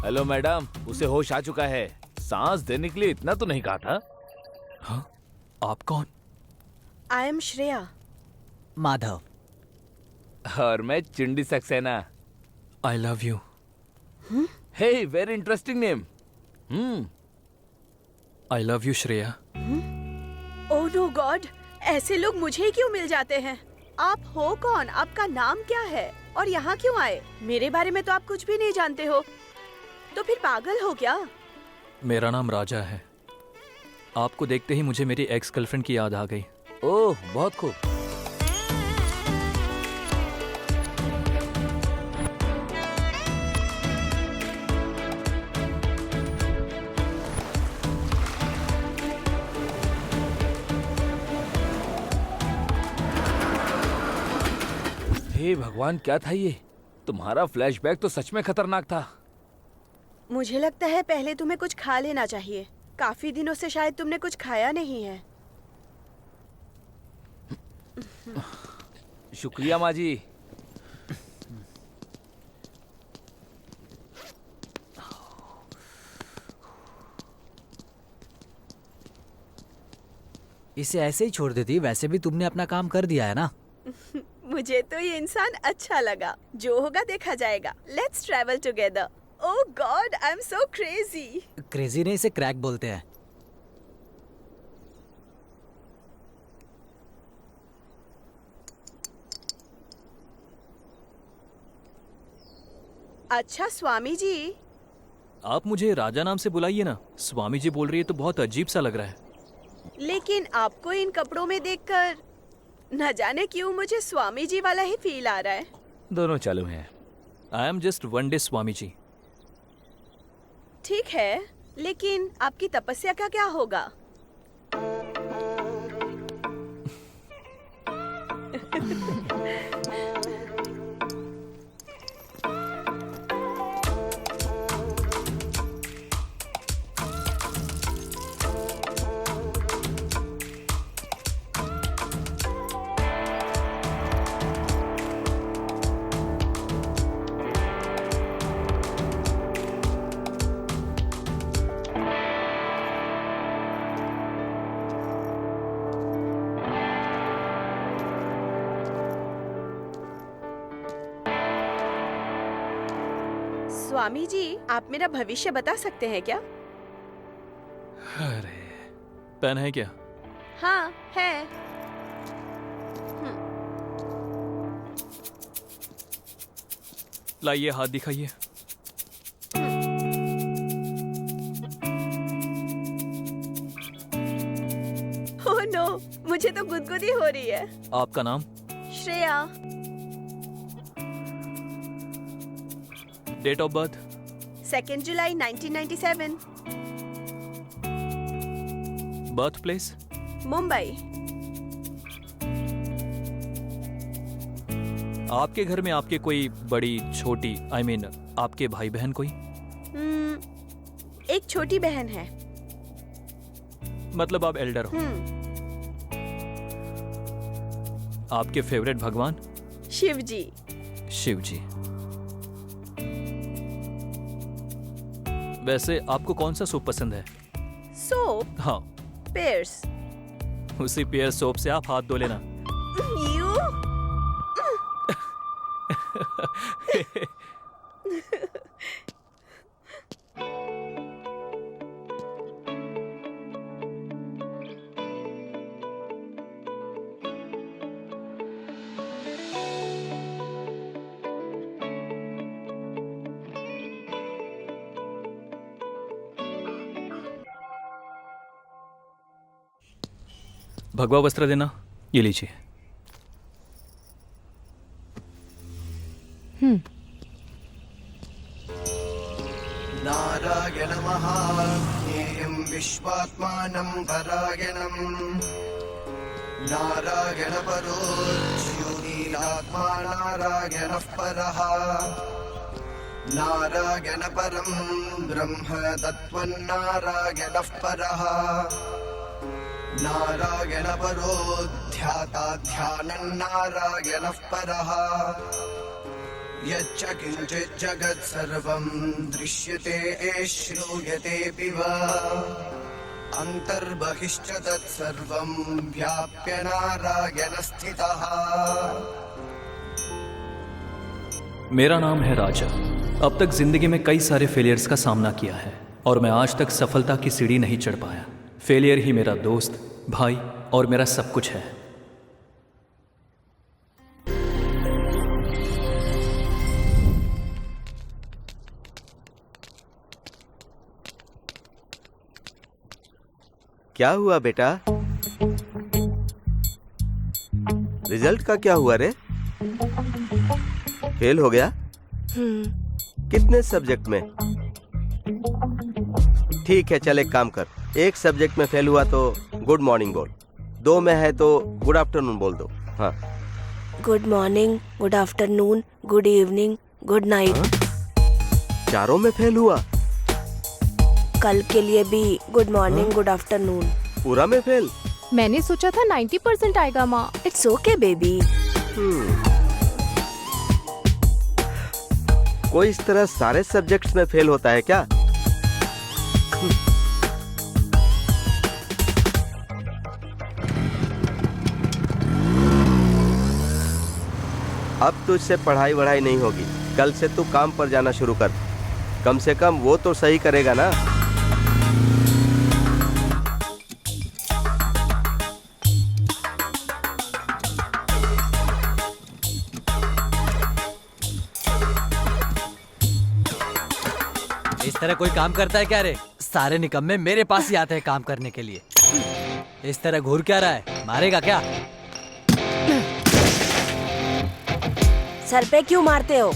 Hello madam, उसे होश आ चुका है। सांस देने के लिए इतना तो नहीं कहा था। हाँ, आप कौन? I am Shreya. माधव। और मैं Chindi Saxena. I love you. Hey, very interesting name. I love you Shreya. Oh no God, ऐसे लोग मुझे ही क्यों मिल जाते हैं? आप हो कौन? आपका नाम क्या है? और यहाँ क्यों आए? मेरे बारे में तो आप कुछ भी नहीं जानते हो। तो फिर पागल हो क्या? मेरा नाम राजा है। आपको देखते ही मुझे मेरी एक्स गर्लफ्रेंड की याद आ गई। ओह, बहुत खूब। हे भगवान, क्या था ये? तुम्हारा फ्लैशबैक तो सच में खतरनाक था। मुझे लगता है पहले तुम्हें कुछ खा लेना चाहिए। काफी दिनों से शायद तुमने कुछ खाया नहीं है। शुक्रिया माँ जी। इसे ऐसे ही छोड़ देती, वैसे भी तुमने अपना काम कर दिया है ना। मुझे तो ये इंसान अच्छा लगा। जो होगा देखा जाएगा। Let's travel together. Oh God, I am so crazy. Crazy नहीं, इसे क्रैक बोलते हैं। अच्छा स्वामी जी। आप मुझे राजा नाम से बुलाइए ना। स्वामी जी बोल रही है तो बहुत अजीब सा लग रहा है। लेकिन आपको इन कपड़ों में देखकर न जाने क्यों मुझे स्वामी जी वाला ही फील आ रहा है। दोनों चालू हैं। I am just one day Swami ji. ठीक है, लेकिन आपकी तपस्या का क्या होगा? स्वामी जी, आप मेरा भविष्य बता सकते हैं क्या? अरे, पेन है क्या? हाँ है। लाइए, हाथ दिखाइए। ओह नो, मुझे तो गुदगुदी हो रही है। आपका नाम? Shreya. Date of birth? 2 July 1997। Birth place? Mumbai. आपके घर में आपके कोई बड़ी छोटी I mean, आपके भाई बहन कोई? एक छोटी बहन है। मतलब आप एल्डर हो। आपके फेवरेट भगवान? शिव जी। शिव जी। वैसे आपको कौन सा सूप पसंद है? सोप? हाँ, पेयर्स। उसी पेयर सोप से आप हाथ धो लेना। यू? भगवा वस्त्र देना, ये लीजिए। नारायण महाज्ञेयं विश्वात्मानं परायणम् नारायण परो ज्योतिरात्मा नारायणः परः नारायण परं ब्रह्म तत्त्वन्नारायणः परः नारायण परो ध्याता ध्यानं नारायणः परः यच्च किञ्चित् जगत् सर्वं दृश्यते श्रूयतेऽपि वा अन्तर्बहिश्च तत्सर्वं व्याप्य नारायणस्थितः। मेरा नाम है राजा। अब तक जिंदगी में कई सारे फेलियर्स का सामना किया है और मैं आज तक सफलता की सीढ़ी नहीं चढ़ पाया। फेलियर ही मेरा दोस्त, भाई और मेरा सब कुछ है। क्या हुआ बेटा? रिजल्ट का क्या हुआ रे? फेल हो गया? कितने सब्जेक्ट में? ठीक है, चल एक काम कर, एक सब्जेक्ट में फेल हुआ तो गुड मॉर्निंग बोल, 2 में है तो गुड आफ्टरनून बोल दो। हाँ, good morning, good afternoon, good evening, good night. चारों में फेल हुआ? कल के लिए भी गुड मॉर्निंग, गुड आफ्टरनून। पूरा में फेल? मैंने सोचा था 90% आएगा माँ। It's okay baby. कोई इस तरह सारे सब्जेक्ट्स में फेल होता है क्या? अब तुझसे पढ़ाई वढ़ाई नहीं होगी, कल से तू काम पर जाना शुरू कर। कम से कम वो तो सही करेगा ना। इस तरह कोई काम करता है क्या रे? सारे निकम्मे मेरे पास ही आते हैं काम करने के लिए। इस तरह घूर क्या रहा है? मारेगा क्या? सर पे क्यों मारते हो?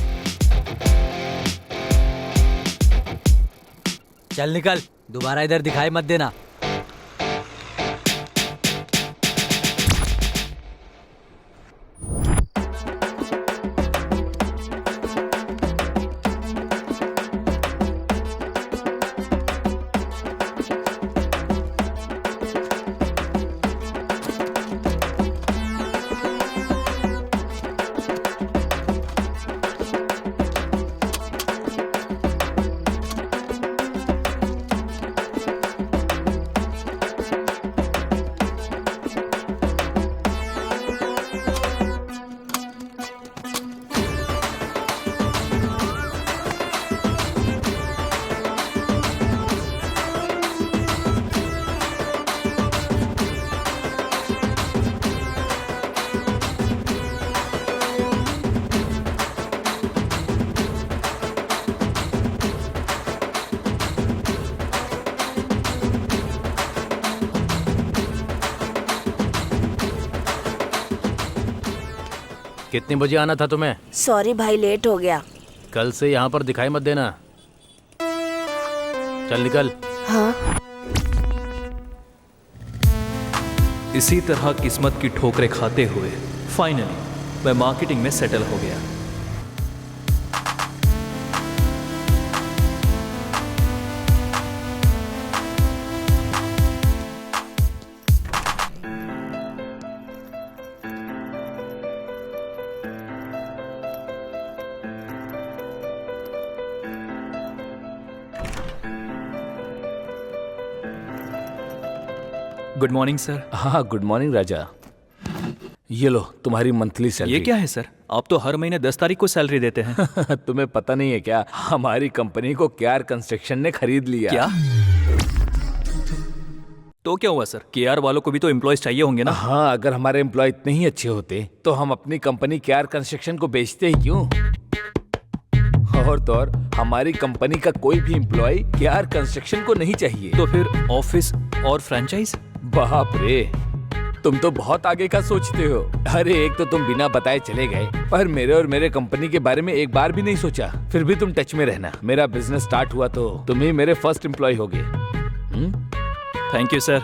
चल निकल, दोबारा इधर दिखाई मत देना। कितने बजे आना था तुम्हें? सॉरी भाई, लेट हो गया। कल से यहाँ पर दिखाई मत देना। चल निकल। हाँ। इसी तरह किस्मत की ठोकरें खाते हुए फाइनली मैं मार्केटिंग में सेटल हो गया। Good morning sir. हाँ, गुड मॉर्निंग राजा। ये लो तुम्हारी मंथली सैलरी। ये क्या है सर? आप तो हर महीने 10 तारीख को सैलरी देते हैं। तुम्हें पता नहीं है क्या, हमारी कंपनी को केआर कंस्ट्रक्शन ने खरीद लिया। क्या? तो क्या हुआ सर? केआर वालों को भी तो एम्प्लॉयज चाहिए होंगे ना? हाँ, अगर हमारे एम्प्लॉय इतने ही अच्छे होते तो हम अपनी कंपनी केआर कंस्ट्रक्शन को बेचते ही क्यों? और तो और हमारी कंपनी का कोई भी एम्प्लॉय केआर कंस्ट्रक्शन को नहीं चाहिए। तो फिर ऑफिस और फ्रेंचाइज? बाप रे, तुम तो बहुत आगे का सोचते हो। अरे एक तो तुम बिना बताए चले गए, पर मेरे और मेरे कंपनी के बारे में एक बार भी नहीं सोचा। फिर भी तुम टच में रहना। मेरा बिजनेस स्टार्ट हुआ तो तुम ही मेरे फर्स्ट एम्प्लॉय होगे। Thank you sir.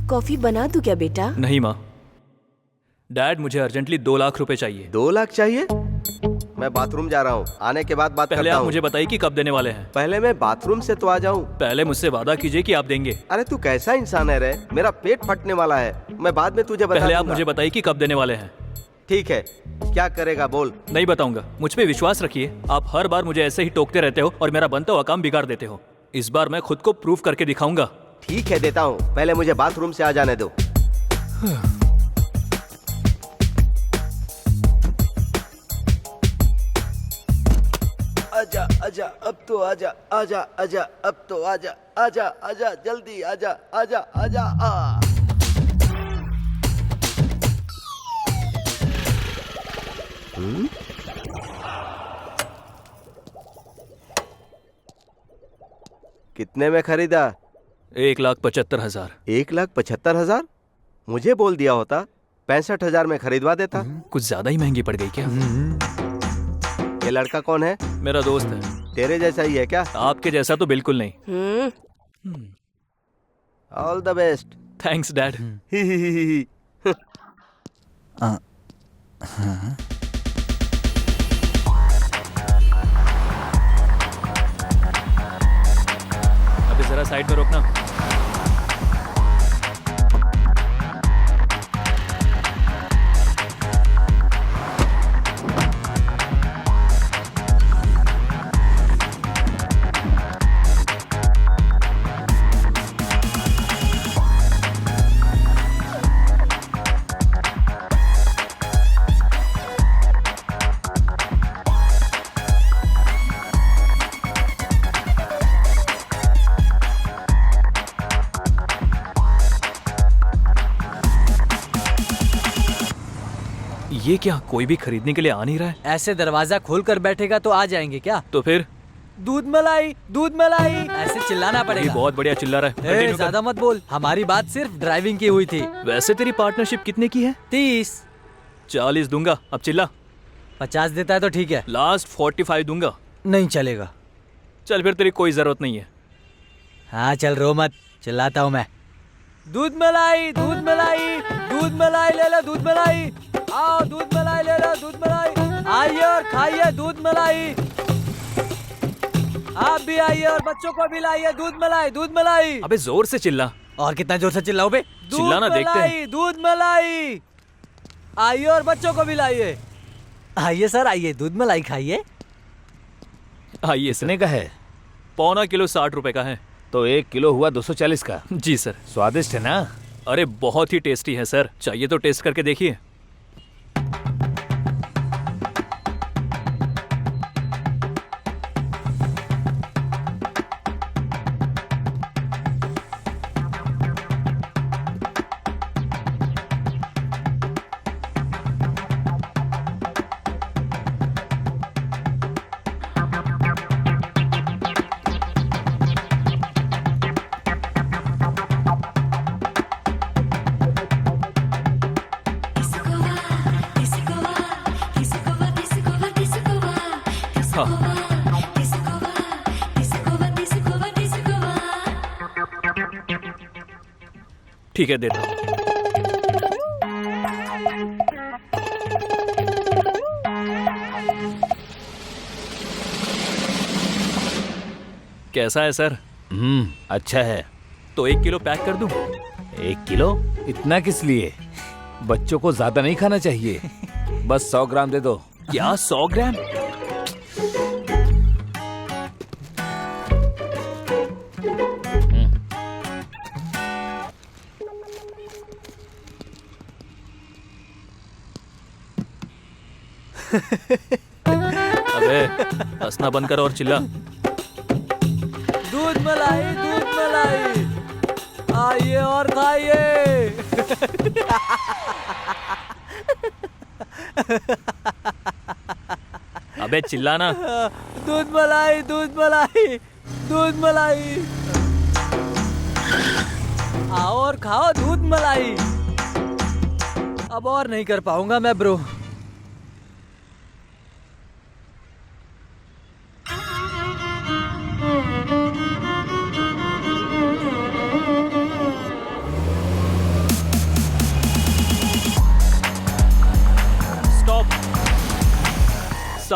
कॉफी बना दूं क्या बेटा? नहीं माँ। डैड, मुझे अर्जेंटली 2 लाख रुपए चाहिए। 2 लाख चाहिए? मैं बाथरूम जा रहा हूँ, आने के बाद बात पहले करता आप हूँ। मुझे बताइए कि कब देने वाले हैं। पहले मैं बाथरूम से तो आ जाऊँ। पहले मुझसे वादा कीजिए कि आप देंगे। अरे तू कैसा इंसान है रे, मेरा पेट फटने वाला है, मैं बाद में तुझे बता पहले आप दूंगा। मुझे बताइए कि कब देने वाले हैं। ठीक है, क्या करेगा बोल। नहीं बताऊंगा, मुझ पे विश्वास रखिए। आप हर बार मुझे ऐसे ही टोकते रहते हो और मेरा बनता हुआ काम बिगाड़ देते हो। इस बार मैं खुद को प्रूव करके दिखाऊंगा। ठीक है, देता हूँ, पहले मुझे बाथरूम से आ जाने दो। आजा आजा, अब तो आजा, आजा आजा, अब तो आजा, आजा आजा, जल्दी आजा, आजा आजा आ। कितने में खरीदा? 1,75,000। 1,75,000? मुझे बोल दिया होता 65,000 में खरीदवा देता। कुछ ज्यादा ही महंगी पड़ गई क्या? ये लड़का कौन है? मेरा दोस्त है। तेरे जैसा ही है क्या? आपके जैसा तो बिल्कुल नहीं। All the best. Thanks dad. अभी जरा साइड में रोकना। ये क्या, कोई भी खरीदने के लिए आ नहीं रहा है? ऐसे दरवाजा खोल कर बैठेगा तो आ जाएंगे क्या? तो फिर दूध मलाई, दूध मलाई, ऐसे चिल्लाना ये पड़ेगा। बहुत बढ़िया चिल्ला रहा है। ए, Continue कर। ज्यादा मत बोल, हमारी बात सिर्फ ड्राइविंग की हुई थी। वैसे तेरी पार्टनरशिप कितने की है? 30। 40 दूंगा, अब चिल्ला। 50 देता है तो ठीक है। लास्ट 45 दूंगा। नहीं चलेगा। चल फिर, तेरी कोई जरूरत नहीं है। हाँ चल, रो मत, चिल्लाता हूँ मैं। दूध मलाई, दूध मलाई, दूध मलाई ले लो, दूध मलाई। आओ दूध मलाई ले लो, दूध मलाई। आइए और खाइए दूध मलाई। आप भी आइए और बच्चों को भी लाइए दूध मलाई, दूध मलाई। अबे जोर से चिल्ला। और कितना जोर से चिल्लाओ बे? चिल्लाना देखते हैं। दूध मलाई। आइए और बच्चों को भी लाइए। आइए सर, आइए दूध मलाई खाइए। आइए सर। कितने का है? पौना किलो 60 रुपए का है। तो 1 किलो हुआ 240 का। जी सर। स्वादिष्ट है ना? अरे बहुत ही टेस्टी है सर, चाहिए तो टेस्ट करके देखिए। ठीक है, देता हूँ। कैसा है सर? अच्छा है। तो 1 किलो पैक कर दूं? 1 किलो? इतना किस लिए? बच्चों को ज्यादा नहीं खाना चाहिए, बस 100 ग्राम दे दो। क्या 100 ग्राम? अबे हंसना बंद कर और चिल्ला। दूध मलाई, दूध मलाई। आइए और खाइए। अबे चिल्लाना। दूध मलाई, दूध मलाई, दूध मलाई। आओ और खाओ दूध मलाई। अब और नहीं कर पाऊंगा मैं ब्रो।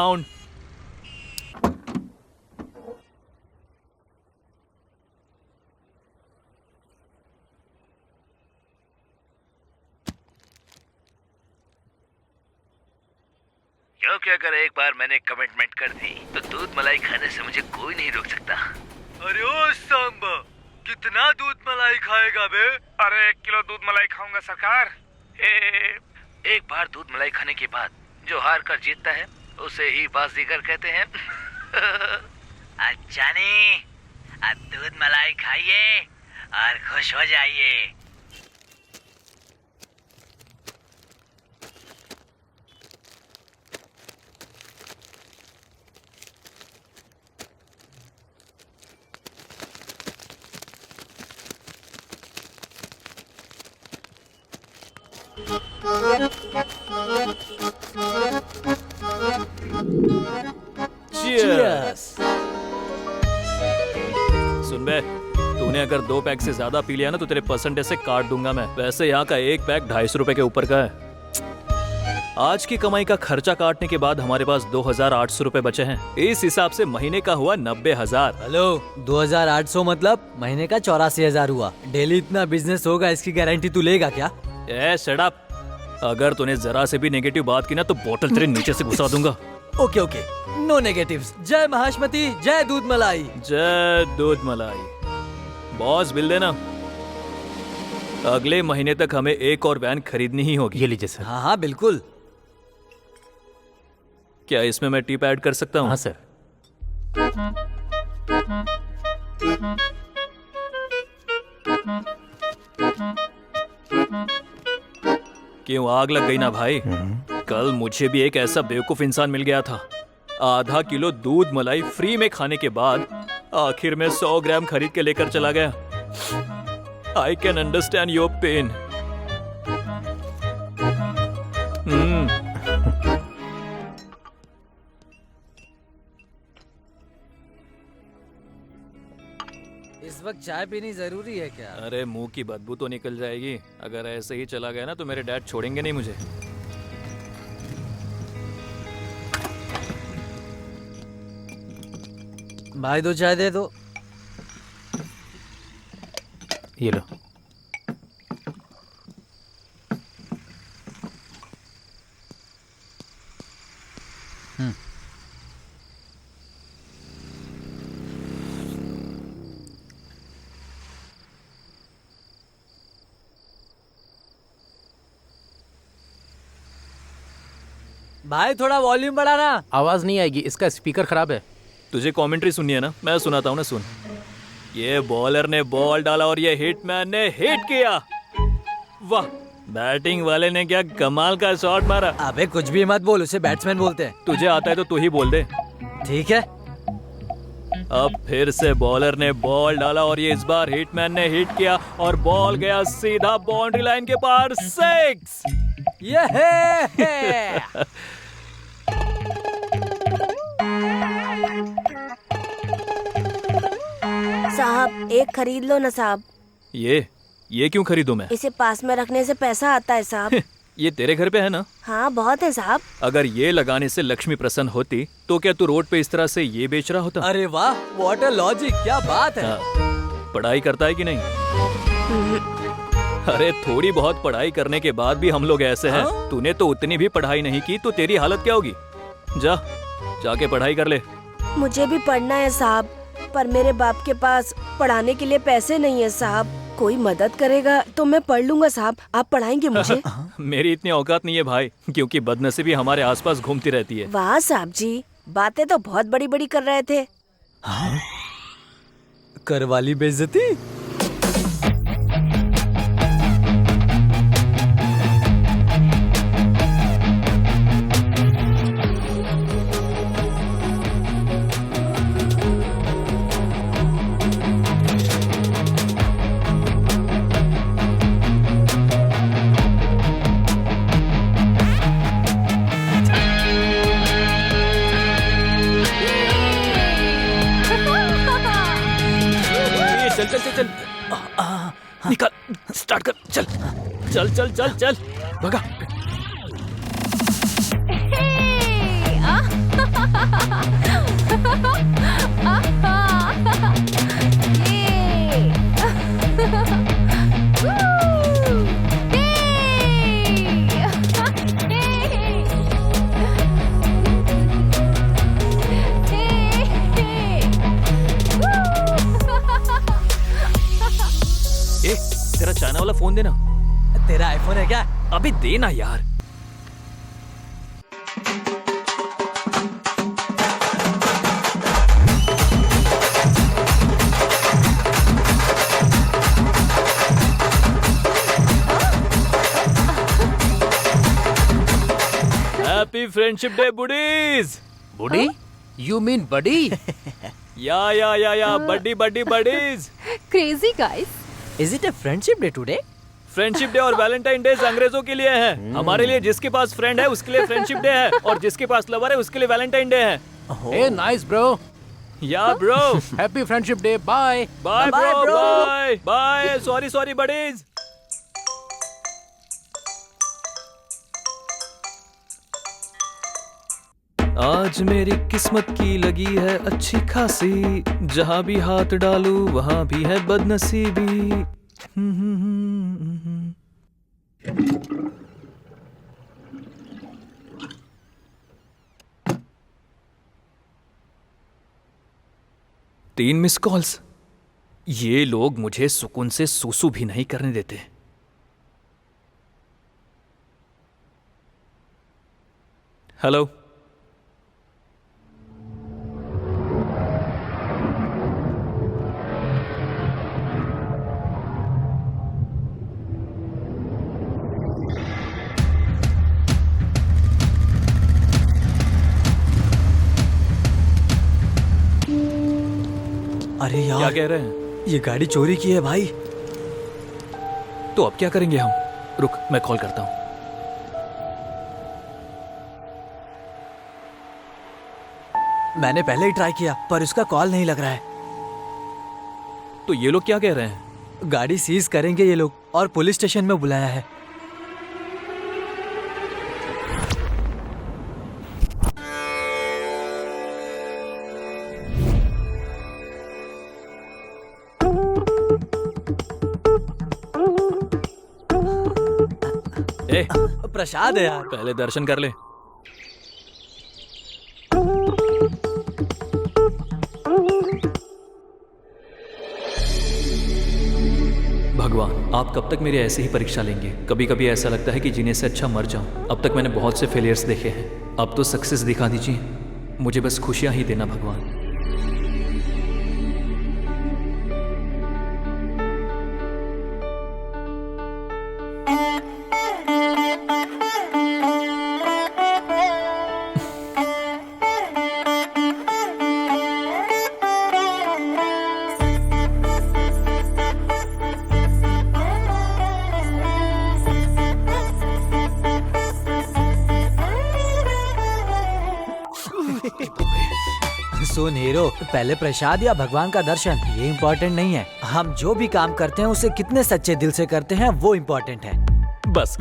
साउंड। क्योंकि अगर एक बार मैंने कमिटमेंट कर दी तो दूध मलाई खाने से मुझे कोई नहीं रोक सकता। अरे ओ सांबा, कितना दूध मलाई खाएगा बे? अरे 1 किलो दूध मलाई खाऊंगा सरकार। एक बार दूध मलाई खाने के बाद जो हार कर जीतता है उसे ही बाजीगर कहते हैं। अच्छा नहीं, अब दूध मलाई खाइए और खुश हो जाइए। Cheers! सुन बे, तूने अगर 2 पैक से ज्यादा पी लिया ना तो तेरे परसेंटेज से काट दूंगा मैं। वैसे यहाँ का एक पैक 250 रुपए के ऊपर का है। आज की कमाई का खर्चा काटने के बाद हमारे पास 2800 रुपए बचे हैं। इस हिसाब से महीने का हुआ 90,000। हेलो, 2800 मतलब महीने का 84,000 हुआ। डेली इतना बिजनेस होगा, इसकी गारंटी तू लेगा क्या? ए शट अप! अगर तूने जरा से भी नेगेटिव बात की ना तो बोतल तेरे नीचे से घुसा दूंगा। Okay okay, no negatives. जय महाश्मती, जय दूध मलाई। जय दूध मलाई। बॉस बिल देना। अगले महीने तक हमें एक और वैन खरीदनी ही होगी। ये लीजिए सर। हाँ हाँ बिल्कुल। क्या इसमें मैं टिप ऐड कर सकता हूँ? हाँ सर। क्यों आग लग गई ना भाई? कल मुझे भी एक ऐसा बेवकूफ इंसान मिल गया था। आधा किलो दूध मलाई फ्री में खाने के बाद आखिर में 100 ग्राम खरीद के लेकर चला गया। I can understand your pain. इस वक्त चाय पीनी जरूरी है क्या? अरे मुंह की बदबू तो निकल जाएगी। अगर ऐसे ही चला गया ना तो मेरे डैड छोड़ेंगे नहीं मुझे। भाई 2 चाय दे दो। ये लो। भाई थोड़ा वॉल्यूम बढ़ाना। आवाज नहीं आएगी, इसका स्पीकर खराब है। तुझे कमेंट्री सुननी है ना? मैं सुनाता हूँ ना, सुन। ये बॉलर ने बॉल डाला और ये हिटमैन ने हिट किया। वाह, बैटिंग वाले ने क्या कमाल का शॉट मारा। अबे कुछ भी मत बोल, उसे बैट्समैन बोलते हैं। तुझे आता है तो तू ही बोल दे। ठीक है। अब फिर से बॉलर ने बॉल डाला और ये इस बार हिटमैन ने हिट किया और बॉल गया सीधा बाउंड्री लाइन के पार। 6। ये है। साहब एक खरीद लो ना साहब। ये क्यों खरीदूं मैं? इसे पास में रखने से पैसा आता है साहब। ये तेरे घर पे है ना? हाँ बहुत है साहब। अगर ये लगाने से लक्ष्मी प्रसन्न होती तो क्या तू रोड पे इस तरह से ये बेच रहा होता? अरे वाह, व्हाट अ लॉजिक, क्या बात है। पढ़ाई करता है कि नहीं? अरे थोड़ी बहुत पढ़ाई करने के बाद भी हम लोग ऐसे हैं। तूने तो उतनी भी पढ़ाई नहीं की तो तेरी हालत क्या होगी? जाके पढ़ाई कर ले। मुझे भी पढ़ना है साहब, पर मेरे बाप के पास पढ़ाने के लिए पैसे नहीं है साहब। कोई मदद करेगा तो मैं पढ़ लूंगा साहब। आप पढ़ाएंगे मुझे? मेरी इतनी औकात नहीं है भाई, क्योंकि बदनसीबी हमारे आसपास घूमती रहती है। वाह साहब जी, बातें तो बहुत बड़ी बड़ी कर रहे थे। कर वाली बेइज्जती। चल निकाल, स्टार्ट कर। चल चल चल चल चल, भगा। ए, तेरा चाइना वाला फोन देना। तेरा आईफोन है क्या? अभी देना यार। Happy friendship day buddies. Buddy? You mean buddy? Yeah buddy buddy buddies. Crazy guys. Is it a friendship day today? Friendship day और वैलेंटाइन डे अंग्रेजों के लिए है। हमारे लिए जिसके पास फ्रेंड है उसके लिए फ्रेंडशिप डे है, और जिसके पास लवर है उसके लिए वैलेंटाइन डे है। A nice bro. Yeah bro. Happy friendship day. Bye bye bro. Bye bye. Sorry buddies. आज मेरी किस्मत की लगी है अच्छी खासी, जहां भी हाथ डालू वहां भी है बदनसीबी। तीन मिस कॉल्स। ये लोग मुझे सुकून से सूसू भी नहीं करने देते। हेलो। अरे यार, क्या कह रहे हैं? ये गाड़ी चोरी की है भाई। तो अब क्या करेंगे हम? रुक, मैं कॉल करता हूं। मैंने पहले ही ट्राई किया पर उसका कॉल नहीं लग रहा है। तो ये लोग क्या कह रहे हैं? गाड़ी सीज करेंगे ये लोग और पुलिस स्टेशन में बुलाया है। ए, प्रसाद है यार। पहले दर्शन कर ले। भगवान, आप कब तक मेरी ऐसे ही परीक्षा लेंगे? कभी कभी ऐसा लगता है कि जीने से अच्छा मर जाऊं। अब तक मैंने बहुत से फेलियर्स देखे हैं, अब तो सक्सेस दिखा दीजिए। मुझे बस खुशियां ही देना भगवान। सुन हीरो, पहले प्रसाद या भगवान का दर्शन ये इम्पोर्टेंट नहीं है। हम जो भी काम करते हैं उसे कितने सच्चे दिल से करते हैं वो इम्पोर्टेंट है। बस।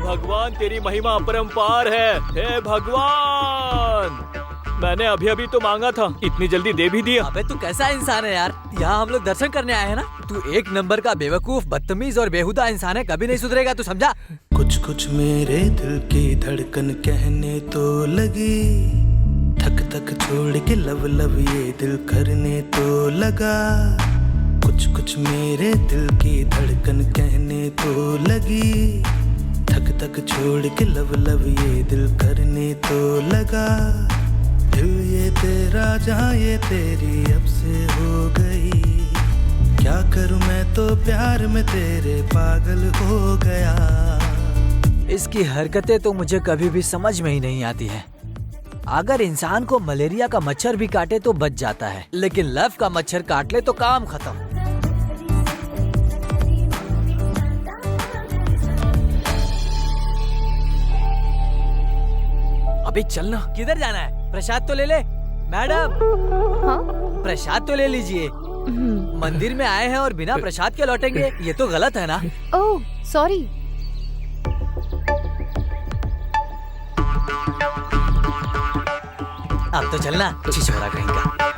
भगवान, तेरी महिमा अपरंपार है। हे भगवान, मैंने अभी अभी तो मांगा था, इतनी जल्दी दे भी दिया। अबे तू कैसा इंसान है यार? यहाँ हम लोग दर्शन करने आए हैं ना। तू एक नंबर का बेवकूफ, बदतमीज और बेहुदा इंसान है। कभी नहीं सुधरेगा, तू समझा? कुछ कुछ मेरे दिल की धड़कन कहने तो लगी, थक थक छोड़ के लब लब ये दिल करने तो लगा। कुछ कुछ मेरे दिल की धड़कन कहने तो लगी, थक थक छोड़ के लब लब ये दिल करने तो लगा। दिल ये तेरा जहाँ ये तेरी अब से हो गई, क्या करूँ मैं तो प्यार में तेरे पागल हो गया। इसकी हरकतें तो मुझे कभी भी समझ में ही नहीं आती है। अगर इंसान को मलेरिया का मच्छर भी काटे तो बच जाता है, लेकिन लव का मच्छर काट ले तो काम खत्म। अबे चलना। किधर जाना है? प्रसाद तो ले ले। मैडम, हाँ? प्रसाद तो ले लीजिए। मंदिर में आए हैं और बिना प्रसाद के लौटेंगे, ये तो गलत है ना? Oh sorry. अब तो चलना, छिछोरा कहीं का।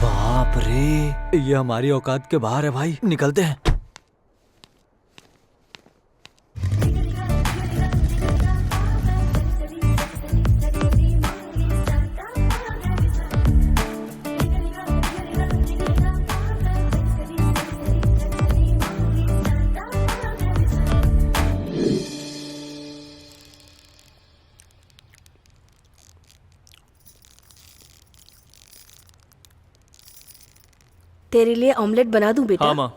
बाप रे, ये हमारी औकात के बाहर है भाई। निकलते हैं। तेरे लिए ऑमलेट बना दूं बेटा? हाँ माँ।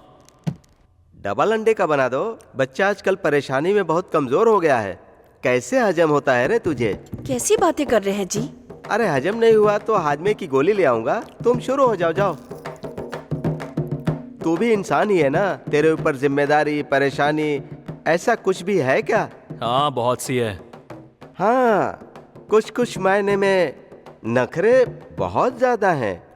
डबल अंडे का बना दो। बच्चा आजकल परेशानी में बहुत कमजोर हो गया है। कैसे हजम होता है रे तुझे? कैसी बातें कर रहे हैं जी? अरे हजम नहीं हुआ तो हाजमे की गोली ले आऊंगा। तुम शुरू हो जाओ। जाओ, तू भी इंसान ही है ना। तेरे ऊपर जिम्मेदारी, परेशानी ऐसा कुछ भी है क्या? हाँ बहुत सी है। हाँ, कुछ कुछ मायने में नखरे बहुत ज्यादा हैं।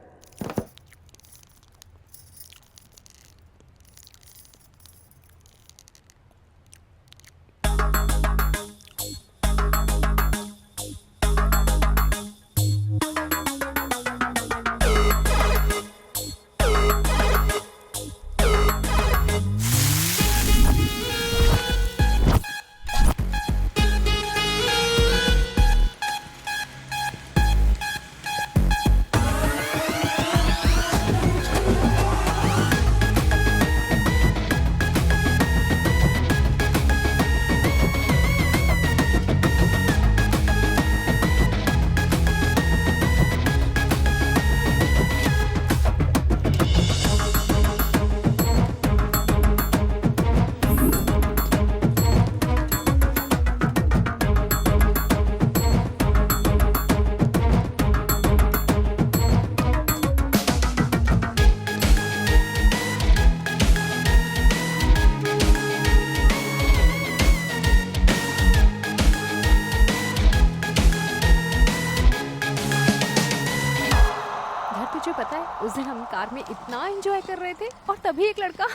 तुझे पता है उस दिन हम कार में इतना एंजॉय कर रहे थे और तभी एक लड़का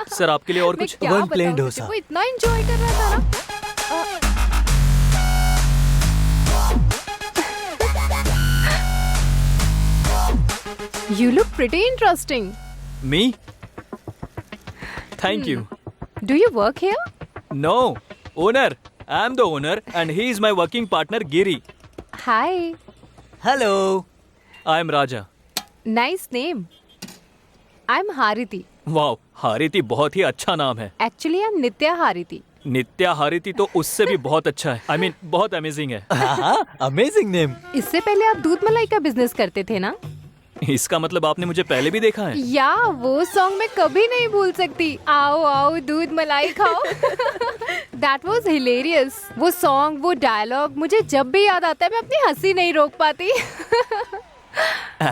सर आपके लिए और मैं कुछ? क्या One plain बताऊं डोसा। तुझे, वो इतना एंजॉय कर रहा था ना। You look pretty interesting. Me? Thank you. Do you work here? No, owner. I am the owner and he is my working partner Giri. Hi. Hello. I am Raja. Nice name. I'm Hariti. Wow, Hariti बहुत ही अच्छा नाम है। Actually, I'm Nitya Hariti. नित्या हारिती तो उससे भी बहुत अच्छा है। I mean, बहुत अमेजिंग है। हाँ, अमेजिंग नेम। इससे पहले आप दूध मलाई का बिजनेस करते थे ना? इसका मतलब आपने मुझे पहले भी देखा है? या वो सॉन्ग मैं कभी नहीं भूल सकती। आओ आओ दूध मलाई खाओ। That was hilarious. वो सॉन्ग, वो डायलॉग मुझे जब भी याद आता है मैं अपनी हंसी नहीं रोक पाती।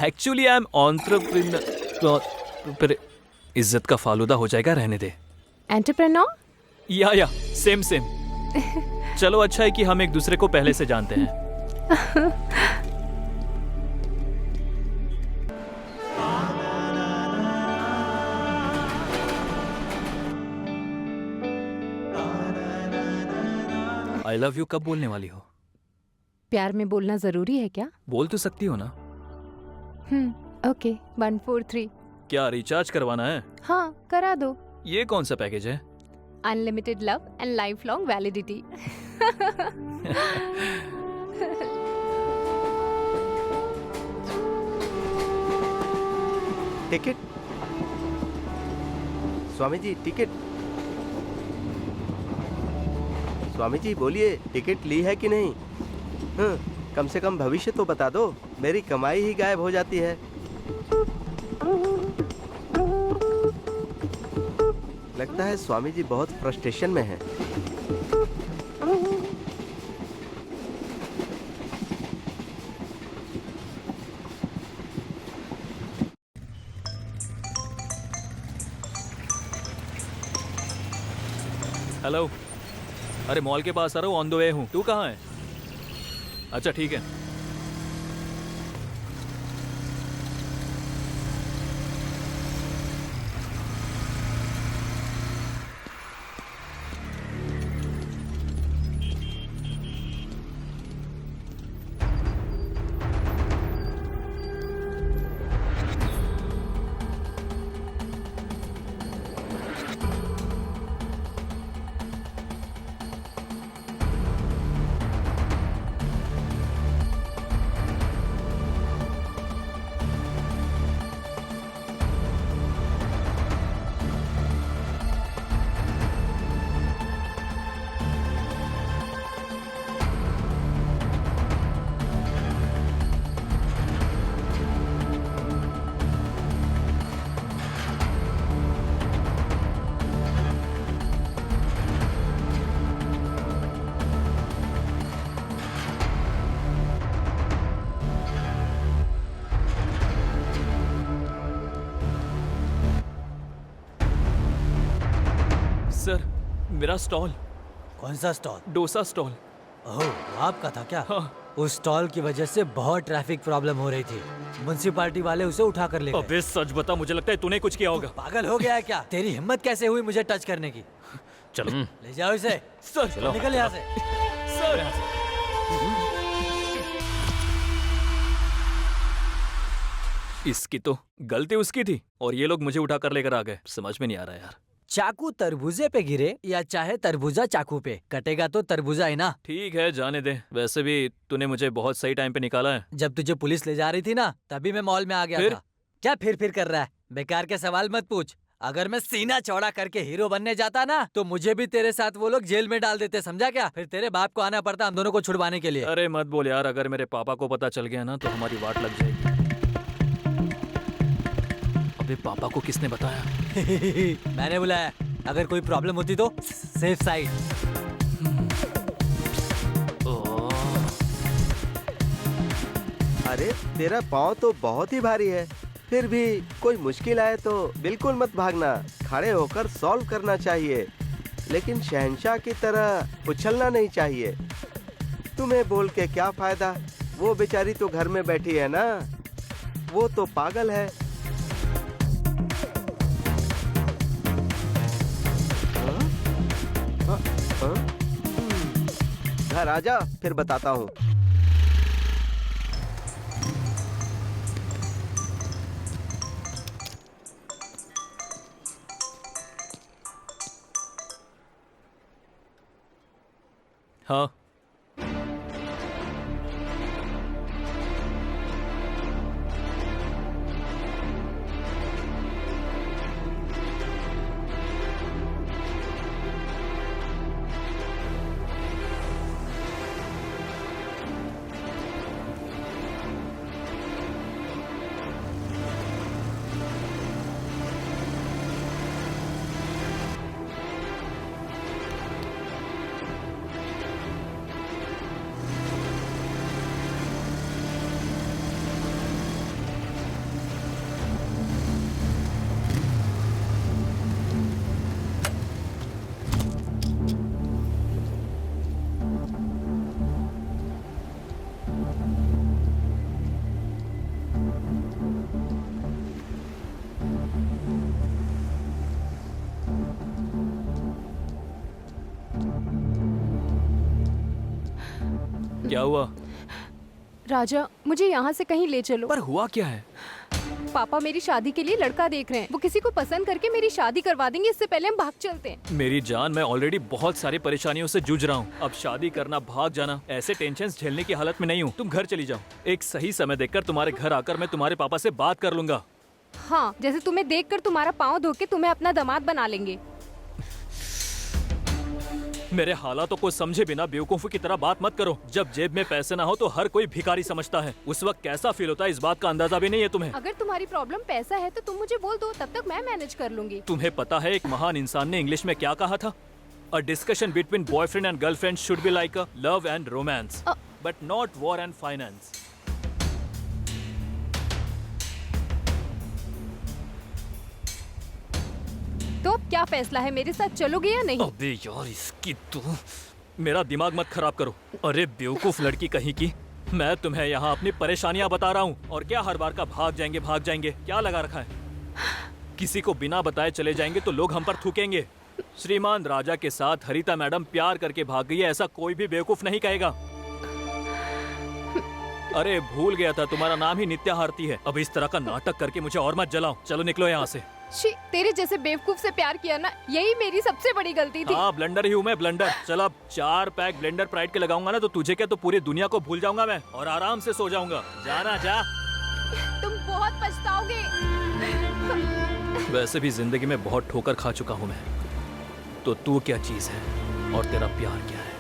Actually I am entrepreneur. इज्जत का फालूदा हो जाएगा, रहने दे। एंटरप्रेन्योर? या सेम सेम। चलो अच्छा है कि हम एक दूसरे को पहले से जानते हैं। आई लव यू कब बोलने वाली हो? प्यार में बोलना जरूरी है क्या? बोल तो सकती हो ना। ओके 1 4 3 क्या रिचार्ज करवाना है? हाँ करा दो। ये कौन सा पैकेज है? Unlimited love and life long validity. Ticket. Swami ji ticket. Swami ji बोलिए, टिकट ली है कि नहीं? कम से कम भविष्य तो बता दो, मेरी कमाई ही गायब हो जाती है। लगता है स्वामी जी बहुत फ्रस्ट्रेशन में हैं। हेलो, अरे मॉल के पास आ रहा हूँ, ऑन द वे हूँ। तू कहाँ है? अच्छा ठीक है। सर, मेरा स्टॉल। कौन सा स्टॉल? डोसा स्टॉल। ओह, आपका था क्या? हाँ। उस स्टॉल की वजह से बहुत ट्रैफिक प्रॉब्लम हो रही थी। म्युनिसिपैलिटी वाले उसे उठा कर ले गए। अबे सच बता, मुझे लगता है तूने कुछ किया होगा। पागल हो गया है क्या? तेरी हिम्मत कैसे हुई मुझे टच करने की? चलो ले जाओ इसे। सर, चलो निकल यहाँ से। सर। इसकी तो गलती उसकी थी और ये लोग मुझे उठा कर लेकर आ गए। समझ में नहीं आ रहा यार। चाकू तरबूजे पे गिरे या चाहे तरबूजा चाकू पे, कटेगा तो तरबूजा ही ना। ठीक है, जाने दे। वैसे भी तूने मुझे बहुत सही टाइम पे निकाला है। जब तुझे पुलिस ले जा रही थी ना, तभी मैं मॉल में आ गया फिर? था। क्या फिर कर रहा है? बेकार के सवाल मत पूछ। अगर मैं सीना चौड़ा करके हीरो बनने जाता ना, तो मुझे भी तेरे साथ वो लोग जेल में डाल देते, समझा क्या? फिर तेरे बाप को आना पड़ता हम दोनों को छुड़वाने के लिए। अरे मत बोल यार, अगर मेरे पापा को पता चल गया ना तो हमारी वाट लग जाएगी। अबे पापा को किसने बताया? मैंने बुलाया। अगर कोई प्रॉब्लम होती तो सेफ साइड। अरे तेरा पाँव तो बहुत ही भारी है, फिर भी कोई मुश्किल आए तो बिल्कुल मत भागना, खड़े होकर सॉल्व करना चाहिए, लेकिन शहंशाह की तरह उछलना नहीं चाहिए। तुम्हें बोल के क्या फायदा? वो बेचारी तो घर में बैठी है ना, वो तो पागल है। घर आजा, फिर बताता हूँ। हाँ, क्या हुआ? राजा, मुझे यहाँ से कहीं ले चलो। पर हुआ क्या है? पापा मेरी शादी के लिए लड़का देख रहे हैं। वो किसी को पसंद करके मेरी शादी करवा देंगे। इससे पहले हम भाग चलते हैं। मेरी जान, मैं ऑलरेडी बहुत सारी परेशानियों से जूझ रहा हूँ। अब शादी करना, भाग जाना, ऐसे टेंशन झेलने की हालत में नहीं हूँ। तुम घर चली जाओ। एक सही समय देखकर तुम्हारे घर आकर मैं तुम्हारे पापा से बात कर लूंगा। हाँ, जैसे तुम्हें देखकर तुम्हारा पाँव धो के तुम्हें अपना दामाद बना लेंगे। मेरे हालातों को समझे बिना बेवकूफों की तरह बात मत करो। जब जेब में पैसे ना हो तो हर कोई भिखारी समझता है। उस वक्त कैसा फील होता है इस बात का अंदाजा भी नहीं है तुम्हें। अगर तुम्हारी प्रॉब्लम पैसा है तो तुम मुझे बोल दो, तब तक मैं मैनेज कर लूंगी। तुम्हें पता है एक महान इंसान ने इंग्लिश में क्या कहा था? A discussion between boyfriend and girlfriend should be like a love and romance, but not war and finance. तो अब क्या फैसला है, मेरे साथ चलोगे या नहीं? अबे यार, इसकी तो मेरा दिमाग मत खराब करो। अरे बेवकूफ लड़की कहीं की, मैं तुम्हें यहाँ अपनी परेशानियाँ बता रहा हूँ और क्या हर बार का भाग जाएंगे क्या लगा रखा है? किसी को बिना बताए चले जाएंगे तो लोग हम पर थूकेंगे। श्रीमान राजा के साथ हरिता मैडम प्यार करके भाग गई है, ऐसा कोई भी बेवकूफ नहीं कहेगा। अरे भूल गया था, तुम्हारा नाम ही नित्या हारती है। अब इस तरह का नाटक करके मुझे और मत जलाओ। चलो निकलो यहाँ से। शी, तेरे जैसे बेवकूफ से प्यार किया ना, यही मेरी सबसे बड़ी गलती थी। हाँ, ब्लंडर ही हूँ मैं, ब्लंडर। चल अब 4 पैक ब्लेंडर प्राइड के लगाऊंगा ना तो तुझे क्या, तो पूरी दुनिया को भूल जाऊंगा मैं और आराम से सो जाऊंगा। जाना जा। तुम बहुत पछताओगे। वैसे भी जिंदगी में बहुत ठोकर खा चुका हूँ मैं, तो तू क्या चीज है और तेरा प्यार क्या है?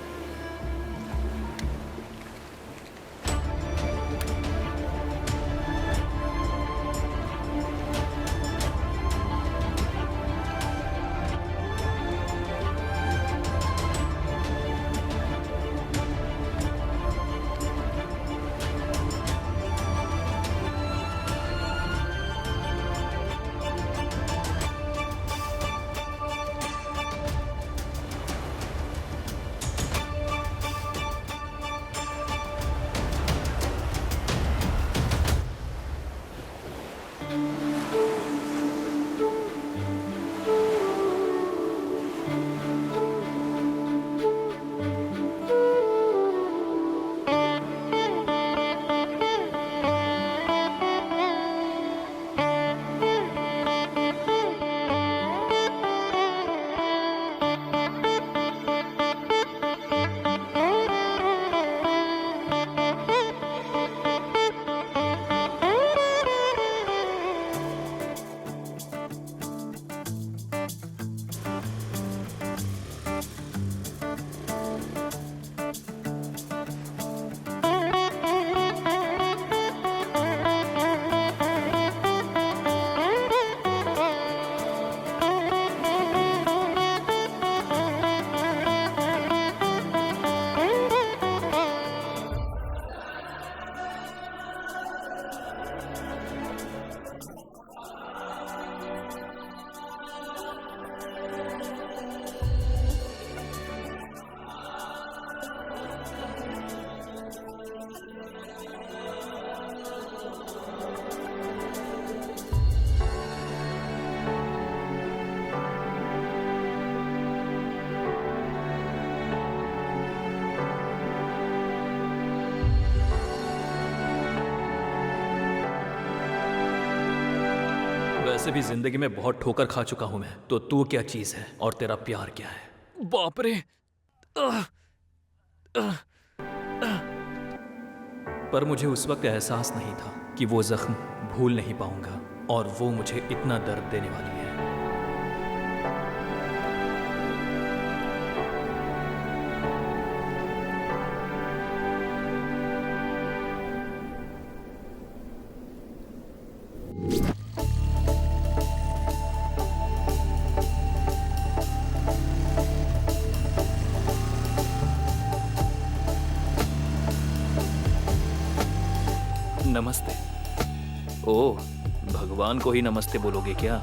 वैसे भी जिंदगी में बहुत ठोकर खा चुका हूं मैं, तो तू क्या चीज है और तेरा प्यार क्या है? बाप रे। पर मुझे उस वक्त एहसास नहीं था कि वो जख्म भूल नहीं पाऊंगा और वो मुझे इतना दर्द देने वाली है। नमस्ते। ओह, भगवान को ही नमस्ते बोलोगे क्या?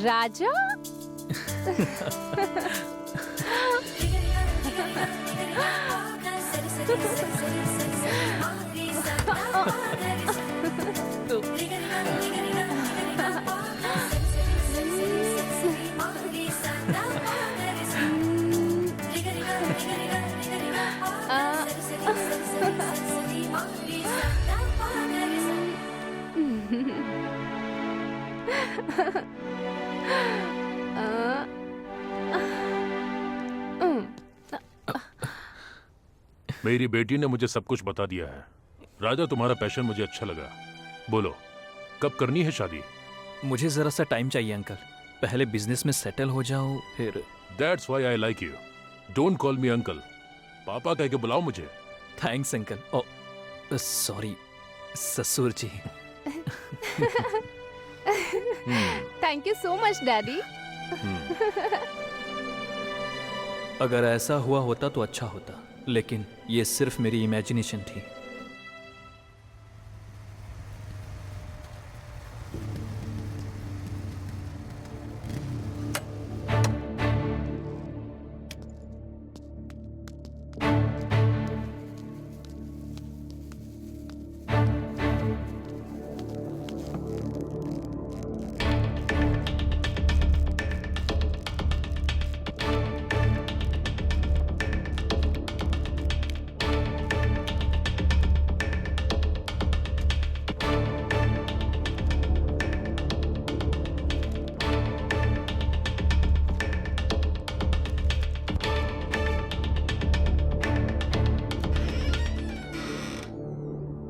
राजा। मेरी बेटी ने मुझे सब कुछ बता दिया है। राजा, तुम्हारा पैशन मुझे अच्छा लगा। बोलो, कब करनी है शादी? मुझे जरा सा टाइम चाहिए अंकल। पहले बिजनेस में सेटल हो जाओ, फिर। That's why I like you. Don't call me uncle. पापा कह के बुलाओ मुझे। Thanks uncle. ओ सॉरी ससुर जी। Thank you so much daddy. अगर ऐसा हुआ होता तो अच्छा होता, लेकिन ये सिर्फ मेरी इमेजिनेशन थी।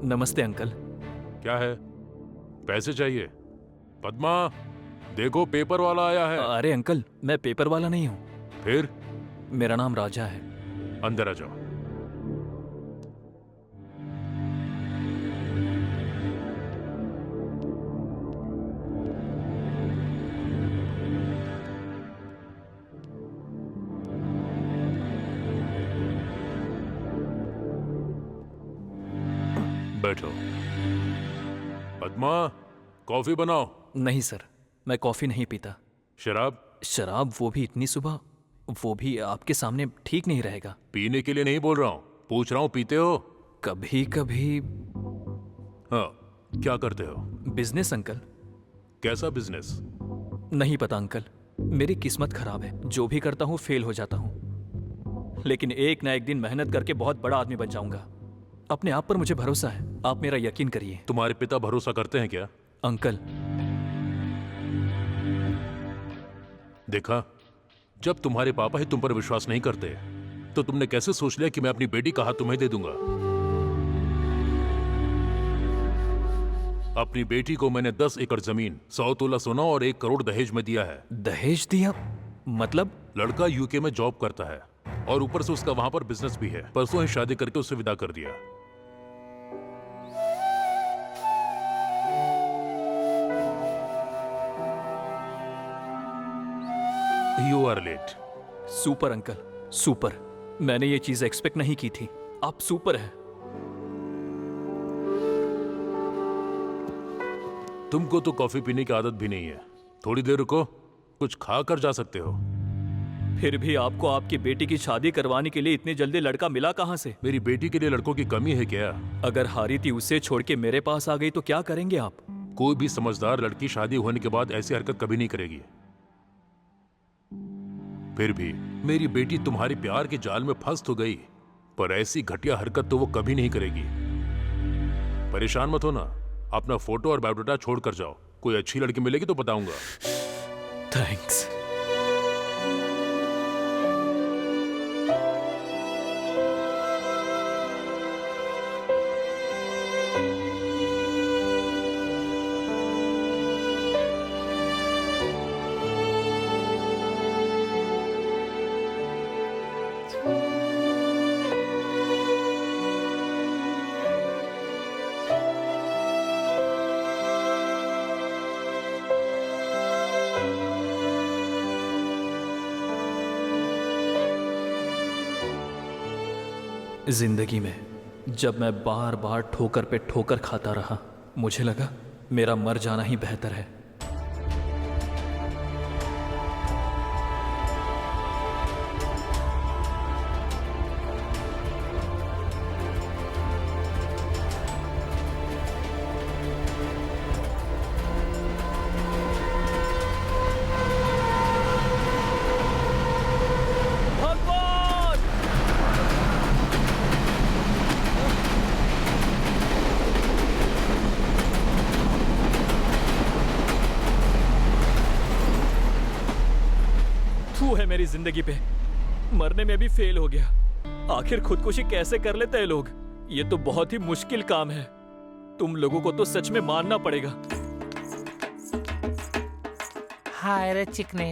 नमस्ते अंकल। क्या है? पैसे चाहिए? पद्मा, देखो पेपर वाला आया है। अरे अंकल, मैं पेपर वाला नहीं हूँ। फिर? मेरा नाम राजा है। अंदर आ जाओ। बैठो। पद्मा, कॉफी बनाओ। नहीं सर, मैं कॉफी नहीं पीता। शराब? शराब, वो भी इतनी सुबह, वो भी आपके सामने ठीक नहीं रहेगा। पीने के लिए नहीं बोल रहा हूँ, पूछ रहा हूँ पीते हो? कभी कभी। हाँ, क्या करते हो? Business uncle. कैसा बिजनेस? नहीं पता अंकल, मेरी किस्मत खराब है। जो भी करता हूँ फेल हो जाता हूँ, लेकिन एक ना एक दिन मेहनत करके बहुत बड़ा आदमी बन जाऊंगा। अपने आप पर मुझे भरोसा है, आप मेरा यकीन करिए। तुम्हारे पिता भरोसा करते हैं क्या? अंकल, देखा, जब तुम्हारे पापा ही तुम पर विश्वास नहीं करते तो तुमने कैसे सोच लिया कि मैं अपनी बेटी का हाथ तुम्हें दे दूंगा? अपनी बेटी को मैंने 10 एकड़ जमीन, 100 तोला सोना और 1 करोड़ दहेज में दिया है। दहेज दिया? मतलब? लड़का यूके में जॉब करता है और ऊपर से उसका वहां पर बिजनेस भी है। परसों ही शादी करके उसे विदा कर दिया। You are late. Super uncle, super. मैंने ये चीज एक्सपेक्ट नहीं की थी। आप सुपर हैं। तुमको तो कॉफी पीने की आदत भी नहीं है। थोड़ी देर रुको, कुछ खा कर जा सकते हो। फिर भी आपको आपकी बेटी की शादी करवाने के लिए इतनी जल्दी लड़का मिला कहां से? मेरी बेटी के लिए लड़कों की कमी है क्या? अगर हारी थी उसे छोड़ के मेरे पास आ गई तो क्या करेंगे आप? कोई भी समझदार लड़की शादी होने के बाद ऐसी हरकत कभी नहीं करेगी। फिर भी मेरी बेटी तुम्हारे प्यार के जाल में फंस तो गई, पर ऐसी घटिया हरकत तो वो कभी नहीं करेगी। परेशान मत हो ना, अपना फोटो और बायोडाटा छोड़ कर जाओ। कोई अच्छी लड़की मिलेगी तो बताऊंगा। थैंक्स। जिंदगी में जब मैं बार बार ठोकर पे ठोकर खाता रहा, मुझे लगा मेरा मर जाना ही बेहतर है। मेरी जिंदगी पे। मरने में भी फेल हो गया। आखिर खुदकुशी कैसे कर लेते हैं लोग? ये तो बहुत ही मुश्किल काम है। तुम लोगों को तो सच में मानना पड़ेगा। हाय रे चिकने,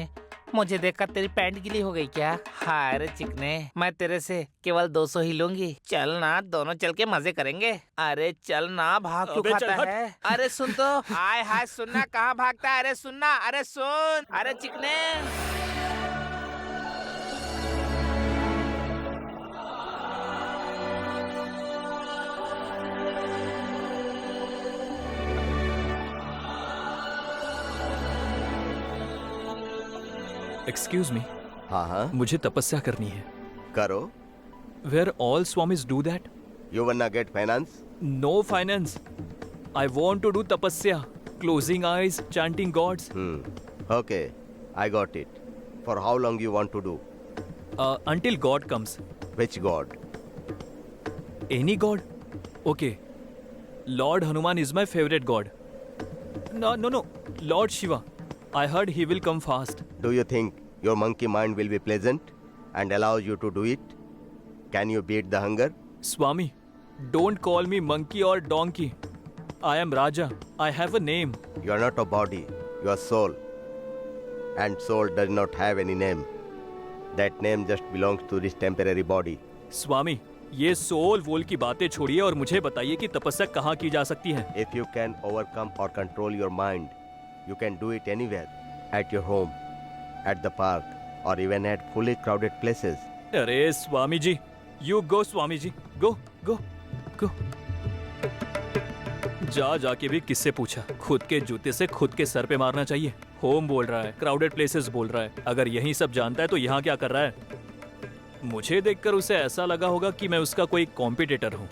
मुझे देखकर तेरी पैंट गीली हो गई क्या? हाय रे चिकने, मैं तेरे से केवल 200 ही लूंगी। चल ना, दोनों चल के मजे करेंगे। अरे चल ना, भाग क्यों खाता है? अरे सुन तो, हाय हाय सुनना, कहाँ भागता है? अरे सुनना, अरे सुन, अरे चिकने। Excuse me. हाँ हाँ, मुझे तपस्या करनी है। करो। Where all swamis do that? You wanna get finance? No finance. I want to do tapasya. Closing eyes, chanting gods. Okay, I got it. For how long you want to do? Until God comes. Which god? Any god? Okay. Lord Hanuman is my favorite god. No. Lord Shiva. I heard he will come fast. Do you think your monkey mind will be pleasant and allow you to do it? Can you beat the hunger? Swami, don't call me monkey or donkey. I am Raja. I have a name. You are not a body, you are soul. And soul does not have any name. That name just belongs to this temporary body. Swami, ये soul वोल की बातें छोड़िए और मुझे बताइए कि तपस्या कहाँ की जा सकती है? If you can overcome or control your mind, you can do it anywhere. At your home, at the park, or even at fully crowded places. अरे Swami ji, you go Swami ji, go. जाके भी किससे पूछा? खुद के जूते से खुद के सर पे मारना चाहिए। होम बोल रहा है, क्राउडेड प्लेसेस बोल रहा है। अगर यही सब जानता है तो यहाँ क्या कर रहा है? मुझे देखकर उसे ऐसा लगा होगा कि मैं उसका कोई कॉम्पिटिटर हूँ।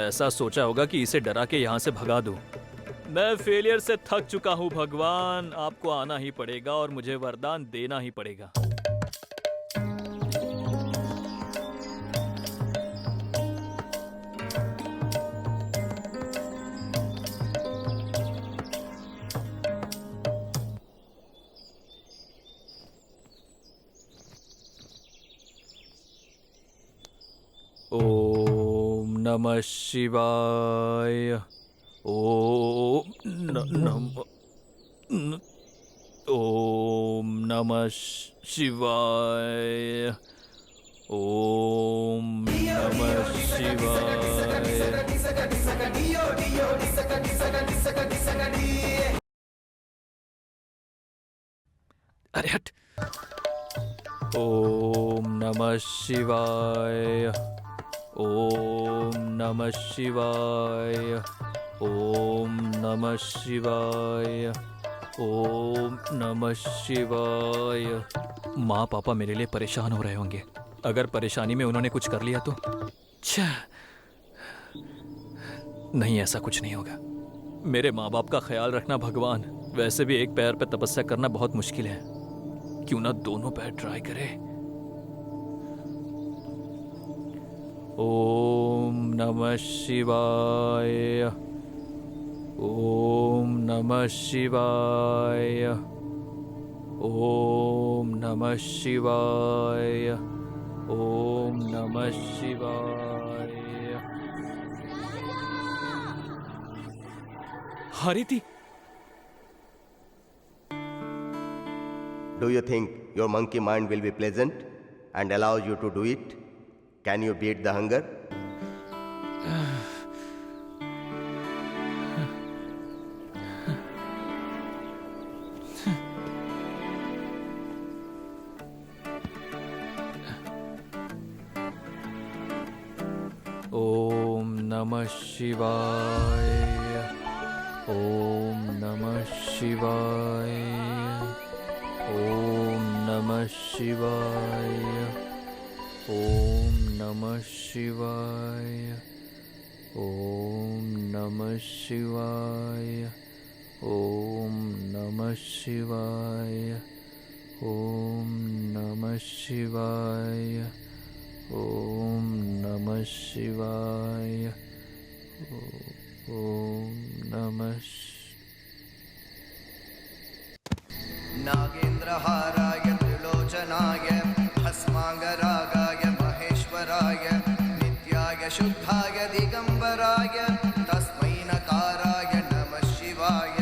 ऐसा सोचा होगा कि इसे डरा के यहाँ से भगा दूँ। मैं फेलियर से थक चुका हूँ भगवान, आपको आना ही पड़ेगा और मुझे वरदान देना ही पड़ेगा। ओम नमः शिवाय। ओम नमः शिवाय। ओम नमः शिवाय। अरे हट। ओम नमः शिवाय। ओम नमः शिवाय। ओम नमः शिवाय। ओम नमः शिवाय। माँ पापा मेरे लिए परेशान हो रहे होंगे। अगर परेशानी में उन्होंने कुछ कर लिया तो नहीं, ऐसा कुछ नहीं होगा। मेरे माँ बाप का ख्याल रखना भगवान। वैसे भी एक पैर पे तपस्या करना बहुत मुश्किल है, क्यों ना दोनों पैर ट्राई करें। ओम नमः शिवाय। ओम नमः शिवाय। ओम नमः शिवाय। ओम नमः शिवाय। Hariti, Do you think your monkey mind will be pleasant and allow you to do it? Can you beat the hunger? ओम नमः शिवाय। ओम नमः शिवाय। ओम नमः शिवाय। ओम नमः शिवाय। ओम नमः शिवाय। ओम नमः शिवाय। ओम नमः शिवाय। ओम नमः शिवाय। ओम नमः नागेन्द्रहाराय त्रिलोचना सनातनाय भस्मांगरागाय महेश्वराय नित्याय शुद्धाय दिगंबराय तस्मै नकाराय नमः शिवाय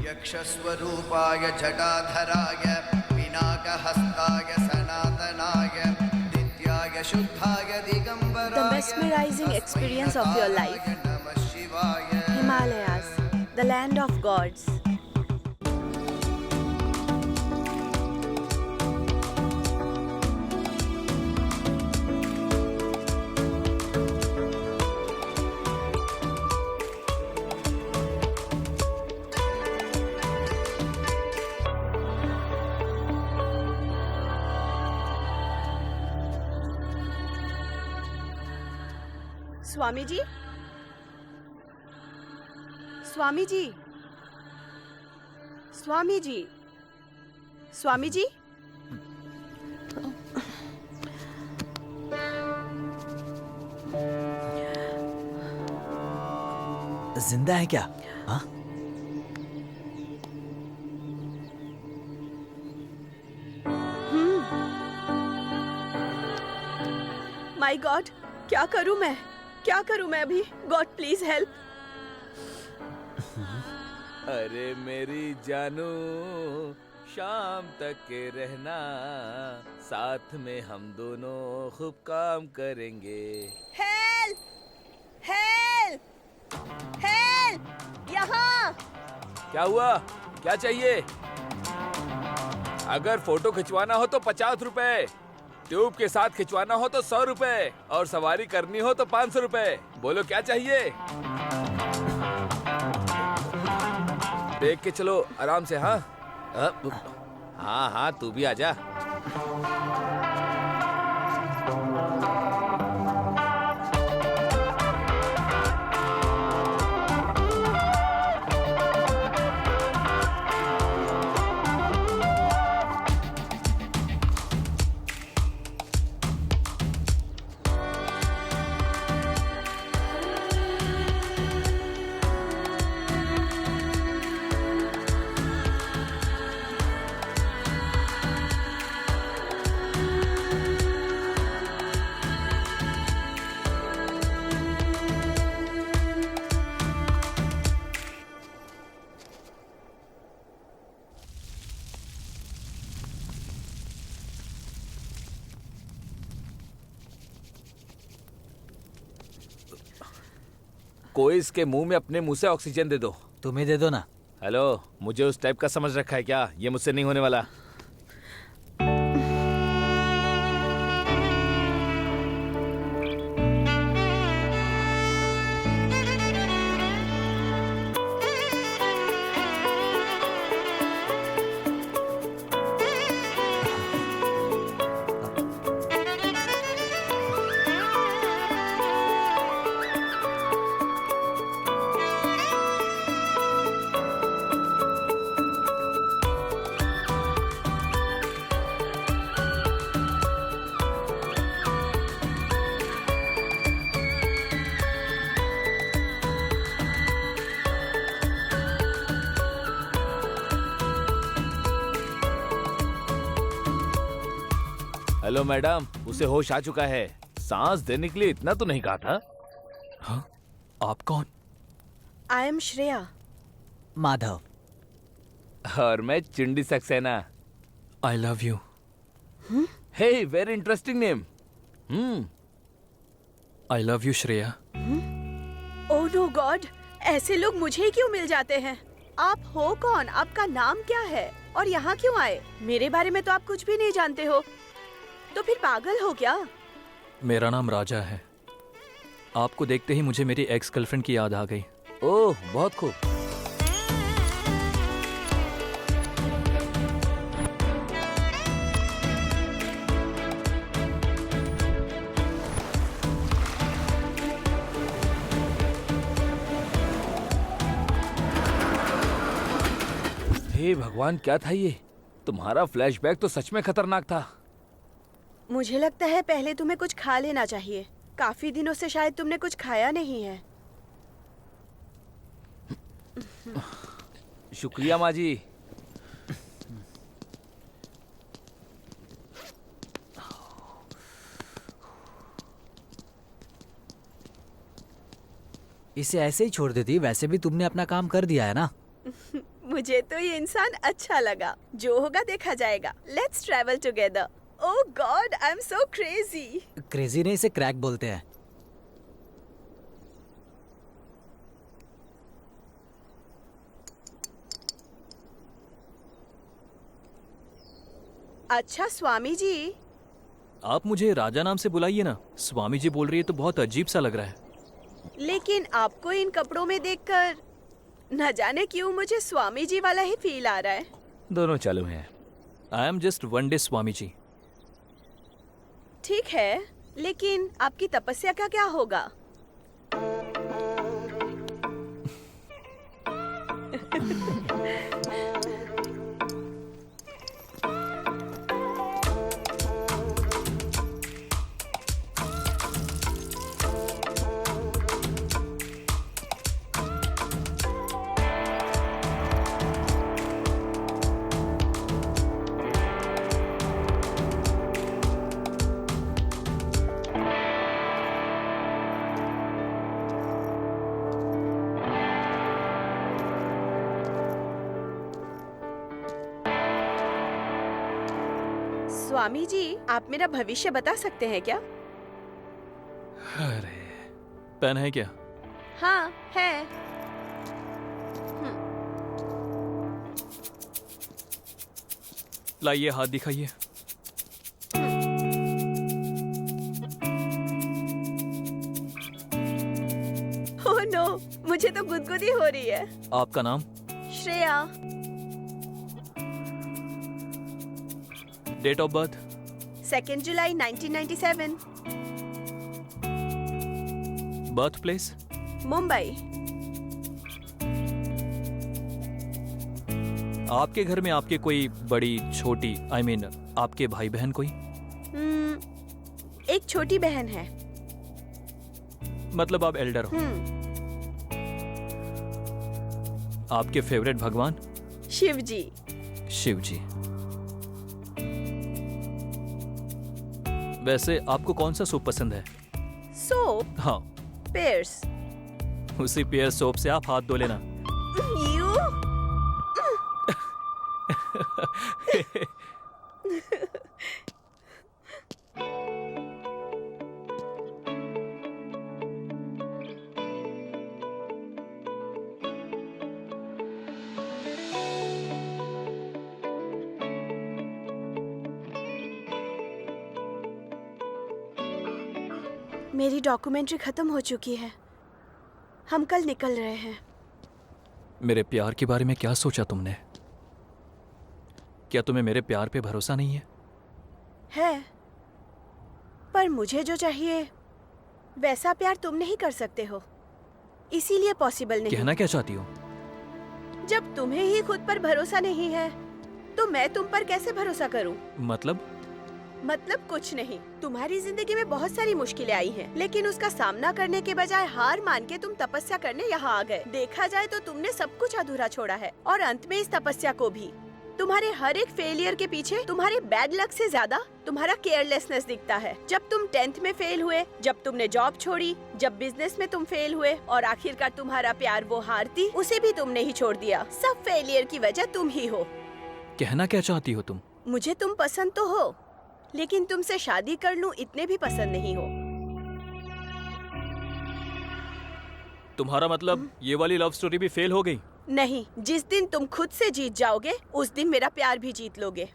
यक्षस्वरूपाय जटाधराय पिनाकहस्ताय सनातनाय नित्याय शुद्धाय दिगंबराय The mesmerizing experience of your life. नमः शिवाय Himalayas, the land of gods. Swami ji, Swami ji, Swami ji, Swami ji. जिंदा है क्या? हाँ? माय गॉड, क्या करूं मैं? क्या करूं मैं अभी? God please help. अरे मेरी जानू, शाम तक के रहना, साथ में हम दोनों खूब काम करेंगे। हेल्प! हेल्प! हेल्प! यहाँ! क्या हुआ? क्या चाहिए? अगर फोटो खिंचवाना हो तो 50 रुपए, ट्यूब के साथ खिंचवाना हो तो 100 रुपए, और सवारी करनी हो तो 500 रुपए। बोलो क्या चाहिए? देख के चलो आराम से। हाँ हाँ हाँ, तू भी आजा। कोई इसके मुंह में अपने मुंह से ऑक्सीजन दे दो। तुम ही दे दो ना। हेलो, मुझे उस टाइप का समझ रखा है क्या? ये मुझसे नहीं होने वाला। हेलो मैडम, उसे होश आ चुका है। सांस देने के लिए इतना तो नहीं कहा था। हाँ, आप कौन? I am Shreya. माधव। और मैं Chindi Saxena. I love you. Hey, very interesting name. I love you Shreya. Oh no God, ऐसे लोग मुझे ही क्यों मिल जाते हैं? आप हो कौन? आपका नाम क्या है? और यहाँ क्यों आए? मेरे बारे में तो आप कुछ भी नहीं जानते हो, तो फिर पागल हो क्या? मेरा नाम राजा है। आपको देखते ही मुझे मेरी एक्स गर्लफ्रेंड की याद आ गई। ओह, बहुत खूब। हे भगवान, क्या था ये? तुम्हारा फ्लैशबैक तो सच में खतरनाक था। मुझे लगता है पहले तुम्हें कुछ खा लेना चाहिए। काफी दिनों से शायद तुमने कुछ खाया नहीं है। शुक्रिया माँ जी। इसे ऐसे ही छोड़ देती, वैसे भी तुमने अपना काम कर दिया है ना। मुझे तो ये इंसान अच्छा लगा, जो होगा देखा जाएगा। Let's travel together. Oh God, I am so crazy. Crazy नहीं, इसे क्रैक बोलते हैं। अच्छा स्वामी जी, आप मुझे राजा नाम से बुलाइए ना। स्वामी जी बोल रही है तो बहुत अजीब सा लग रहा है। लेकिन आपको इन कपड़ों में देखकर न जाने क्यों मुझे स्वामी जी वाला ही फील आ रहा है। दोनों चालू हैं। I am just one day Swami ji. ठीक है, लेकिन आपकी तपस्या का क्या होगा? स्वामी जी, आप मेरा भविष्य बता सकते हैं क्या? अरे, पेन है क्या? हाँ है। लाइए, हाथ दिखाइए। ओह नो, मुझे तो गुदगुदी हो रही है। आपका नाम? Shreya. Date of birth? 2 July 1997। Birth place? Mumbai. आपके घर में आपके कोई बड़ी छोटी आपके भाई बहन कोई? एक छोटी बहन है। मतलब आप एल्डर हो? आपके फेवरेट भगवान? शिव जी। शिव जी। वैसे आपको कौन सा सोप पसंद है? सोप? हाँ। पेयर्स। उसी पेयर सोप से आप हाथ धो लेना। यू? मेरी डॉक्यूमेंट्री खत्म हो चुकी है। हम कल निकल रहे हैं। मेरे प्यार के बारे में क्या सोचा तुमने? क्या तुम्हें मेरे प्यार पे भरोसा नहीं है? है, पर मुझे जो चाहिए वैसा प्यार तुम नहीं कर सकते हो, इसीलिए पॉसिबल नहीं। कहना क्या चाहती हो? जब तुम्हें ही खुद पर भरोसा नहीं है तो मैं तुम पर कैसे भरोसा करूं? मतलब कुछ नहीं। तुम्हारी जिंदगी में बहुत सारी मुश्किलें आई हैं, लेकिन उसका सामना करने के बजाय हार मान के तुम तपस्या करने यहाँ आ गए। देखा जाए तो तुमने सब कुछ अधूरा छोड़ा है, और अंत में इस तपस्या को भी। तुम्हारे हर एक फेलियर के पीछे तुम्हारे बैड लक से ज्यादा तुम्हारा केयरलेसनेस दिखता है। जब तुम 10th में फेल हुए, जब तुमने जॉब छोड़ी, जब बिजनेस में तुम फेल हुए, और आखिरकार तुम्हारा प्यार वो हारती, उसे भी तुमने ही छोड़ दिया। सब फेलियर की वजह तुम ही हो। कहना क्या चाहती हो तुम? मुझे तुम पसंद तो हो, लेकिन तुमसे शादी कर लूं इतने भी पसंद नहीं हो। तुम्हारा मतलब ये वाली लव स्टोरी भी फेल हो गई? नहीं, जिस दिन तुम खुद से जीत जाओगे उस दिन मेरा प्यार भी जीत लोगे।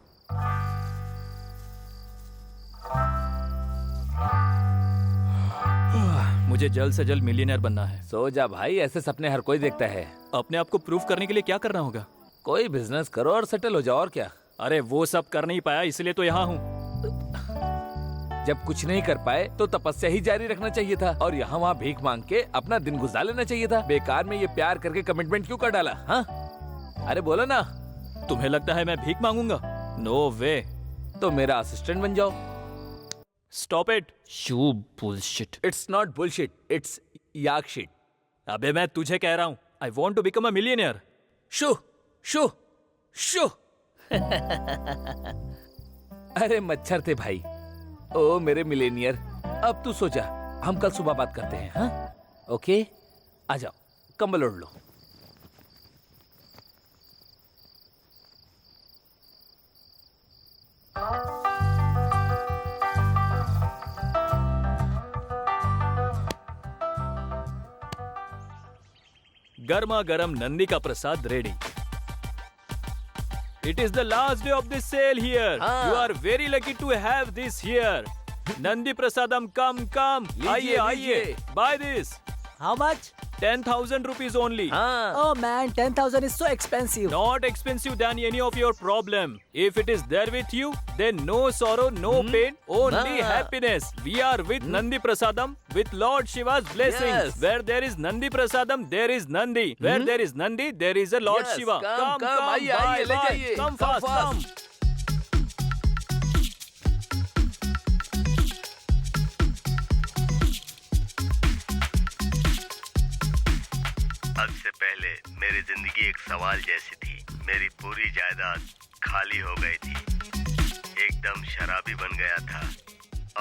मुझे जल्द से जल्द मिलियनेयर बनना है। सो जा भाई, ऐसे सपने हर कोई देखता है। अपने आप को प्रूव करने के लिए क्या करना होगा? कोई बिजनेस करो और सेटल हो जाओ, और क्या। अरे वो सब कर नहीं पाया, इसलिए तो यहाँ हूँ। जब कुछ नहीं कर पाए तो तपस्या ही जारी रखना चाहिए था, और यहाँ वहाँ भीख मांग के अपना दिन गुजार लेना चाहिए था। बेकार में ये प्यार करके कमिटमेंट क्यों कर डाला? हाँ, अरे बोलो ना। तुम्हें लगता है मैं भीख मांगूंगा? नो वे। तो मेरा असिस्टेंट बन जाओ। Stop it. You bullshit. It's not bullshit, it's yak shit. अबे मैं तुझे कह रहा हूँ, I want to become a millionaire. Show show show. अरे मच्छर थे भाई। ओ मेरे मिलेनियर, अब तू सो जा, हम कल सुबह बात करते हैं। हाँ, ओके आ जाओ, कंबल ओढ़ लो। गर्मा गर्म नंदी का प्रसाद ready. It is the last day of this sale here. You are very lucky to have this here. Nandi Prasadam, come. आइए आइए. Buy this. How much? 10,000 rupees only. Oh man, 10,000 is so expensive. Not expensive than any of your problem. If it is there with you, then no sorrow, no pain, only happiness. We are with Nandi Prasadam, with Lord Shiva's blessings. Yes. Where there is Nandi Prasadam, there is Nandi. Where there is Nandi, there is a Lord Yes, Shiva. come, आइए, buy, आइए, ले buy. जाइए. Come Come fast, fast. come. आज से पहले मेरी जिंदगी एक सवाल जैसी थी। मेरी पूरी जायदाद खाली हो गई थी, एकदम शराबी बन गया था।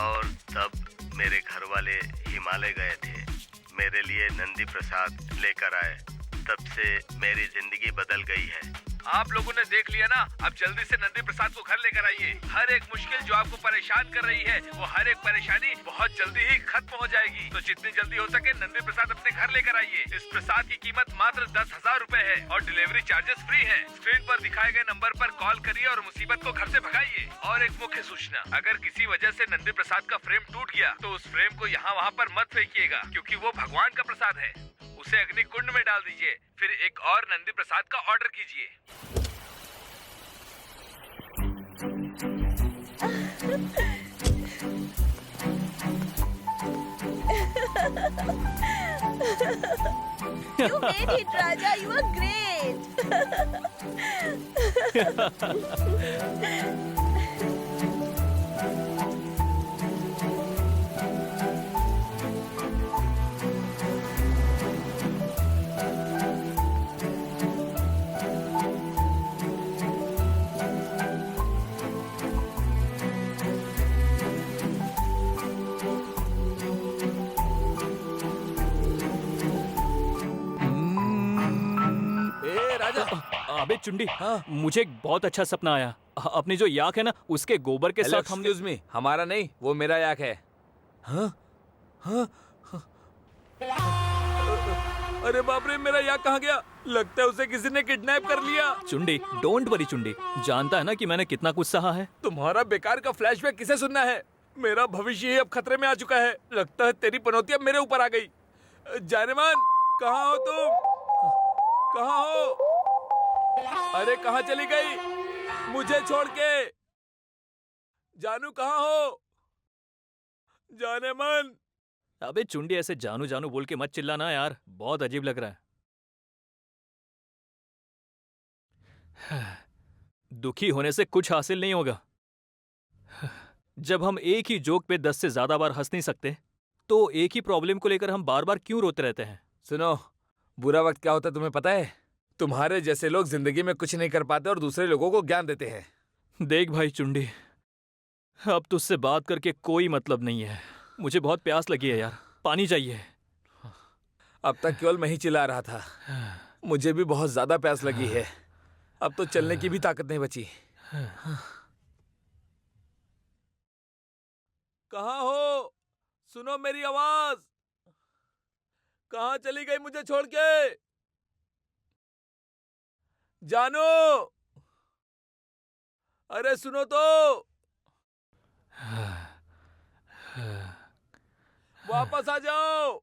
और तब मेरे घर वाले हिमालय गए थे, मेरे लिए नंदी प्रसाद लेकर आए। तब से मेरी जिंदगी बदल गई है। आप लोगों ने देख लिया ना, अब जल्दी से नंदी प्रसाद को घर लेकर आइए। हर एक मुश्किल जो आपको परेशान कर रही है, वो हर एक परेशानी बहुत जल्दी ही खत्म हो जाएगी। तो जितनी जल्दी हो सके नंदी प्रसाद अपने घर लेकर आइए। इस प्रसाद की कीमत मात्र 10,000 रूपए है और डिलीवरी चार्जेस फ्री है। स्क्रीन पर दिखाए गए नंबर पर कॉल करिए और मुसीबत को घर से भगाइए। और एक मुख्य सूचना, अगर किसी वजह से नंदी प्रसाद का फ्रेम टूट गया तो उस फ्रेम को यहाँ वहाँ पर मत फेंकिएगा, क्योंकि वो भगवान का प्रसाद है। उसे अग्नि कुंड में डाल दीजिए, फिर एक और नंदी प्रसाद का ऑर्डर कीजिए। You made it, Raja. You are great. अबे चुंडी, मुझे एक बहुत अच्छा सपना आया। अपनी जो याक है ना, उसके गोबर के साथ हम। एक्सक्यूज मी, हमारा नहीं, वो मेरा याक है। अरे बाप रे, मेरा याक कहाँ गया? लगता है उसे किसी ने किडनैप कर लिया। चुंडी, डोंट वरी चुंडी, जानता है ना कि मैंने कितना कुछ सहा है। तुम्हारा बेकार का फ्लैशबैक किसे सुनना है? मेरा भविष्य ही अब खतरे में आ चुका है। लगता है तेरी पनौती अब मेरे ऊपर आ गई। जानेमान, कहाँ हो तुम? कहाँ हो? अरे कहाँ चली गई? मुझे छोड़ के। जानू कहाँ हो? जानेमान। अबे चुंडी, ऐसे जानू जानू बोल के मत चिल्लाना यार, बहुत अजीब लग रहा है। दुखी होने से कुछ हासिल नहीं होगा। जब हम एक ही जोक पे 10 से ज्यादा बार हंस नहीं सकते, तो एक ही प्रॉब्लम को लेकर हम बार बार क्यों रोते रहते हैं? सुनो, बुरा वक्त क्या होता है तुम्हें पता है? तुम्हारे जैसे लोग जिंदगी में कुछ नहीं कर पाते और दूसरे लोगों को ज्ञान देते हैं। देख भाई चुंडी, अब तुझसे बात करके कोई मतलब नहीं है। मुझे बहुत प्यास लगी है यार, पानी चाहिए। अब तक केवल मैं ही चिल्ला रहा था, मुझे भी बहुत ज्यादा प्यास लगी है। अब तो चलने की भी ताकत नहीं बची। कहाँ हो? सुनो मेरी आवाज। कहाँ चली गई मुझे छोड़ के? जानो, अरे सुनो तो, वापस आ जाओ।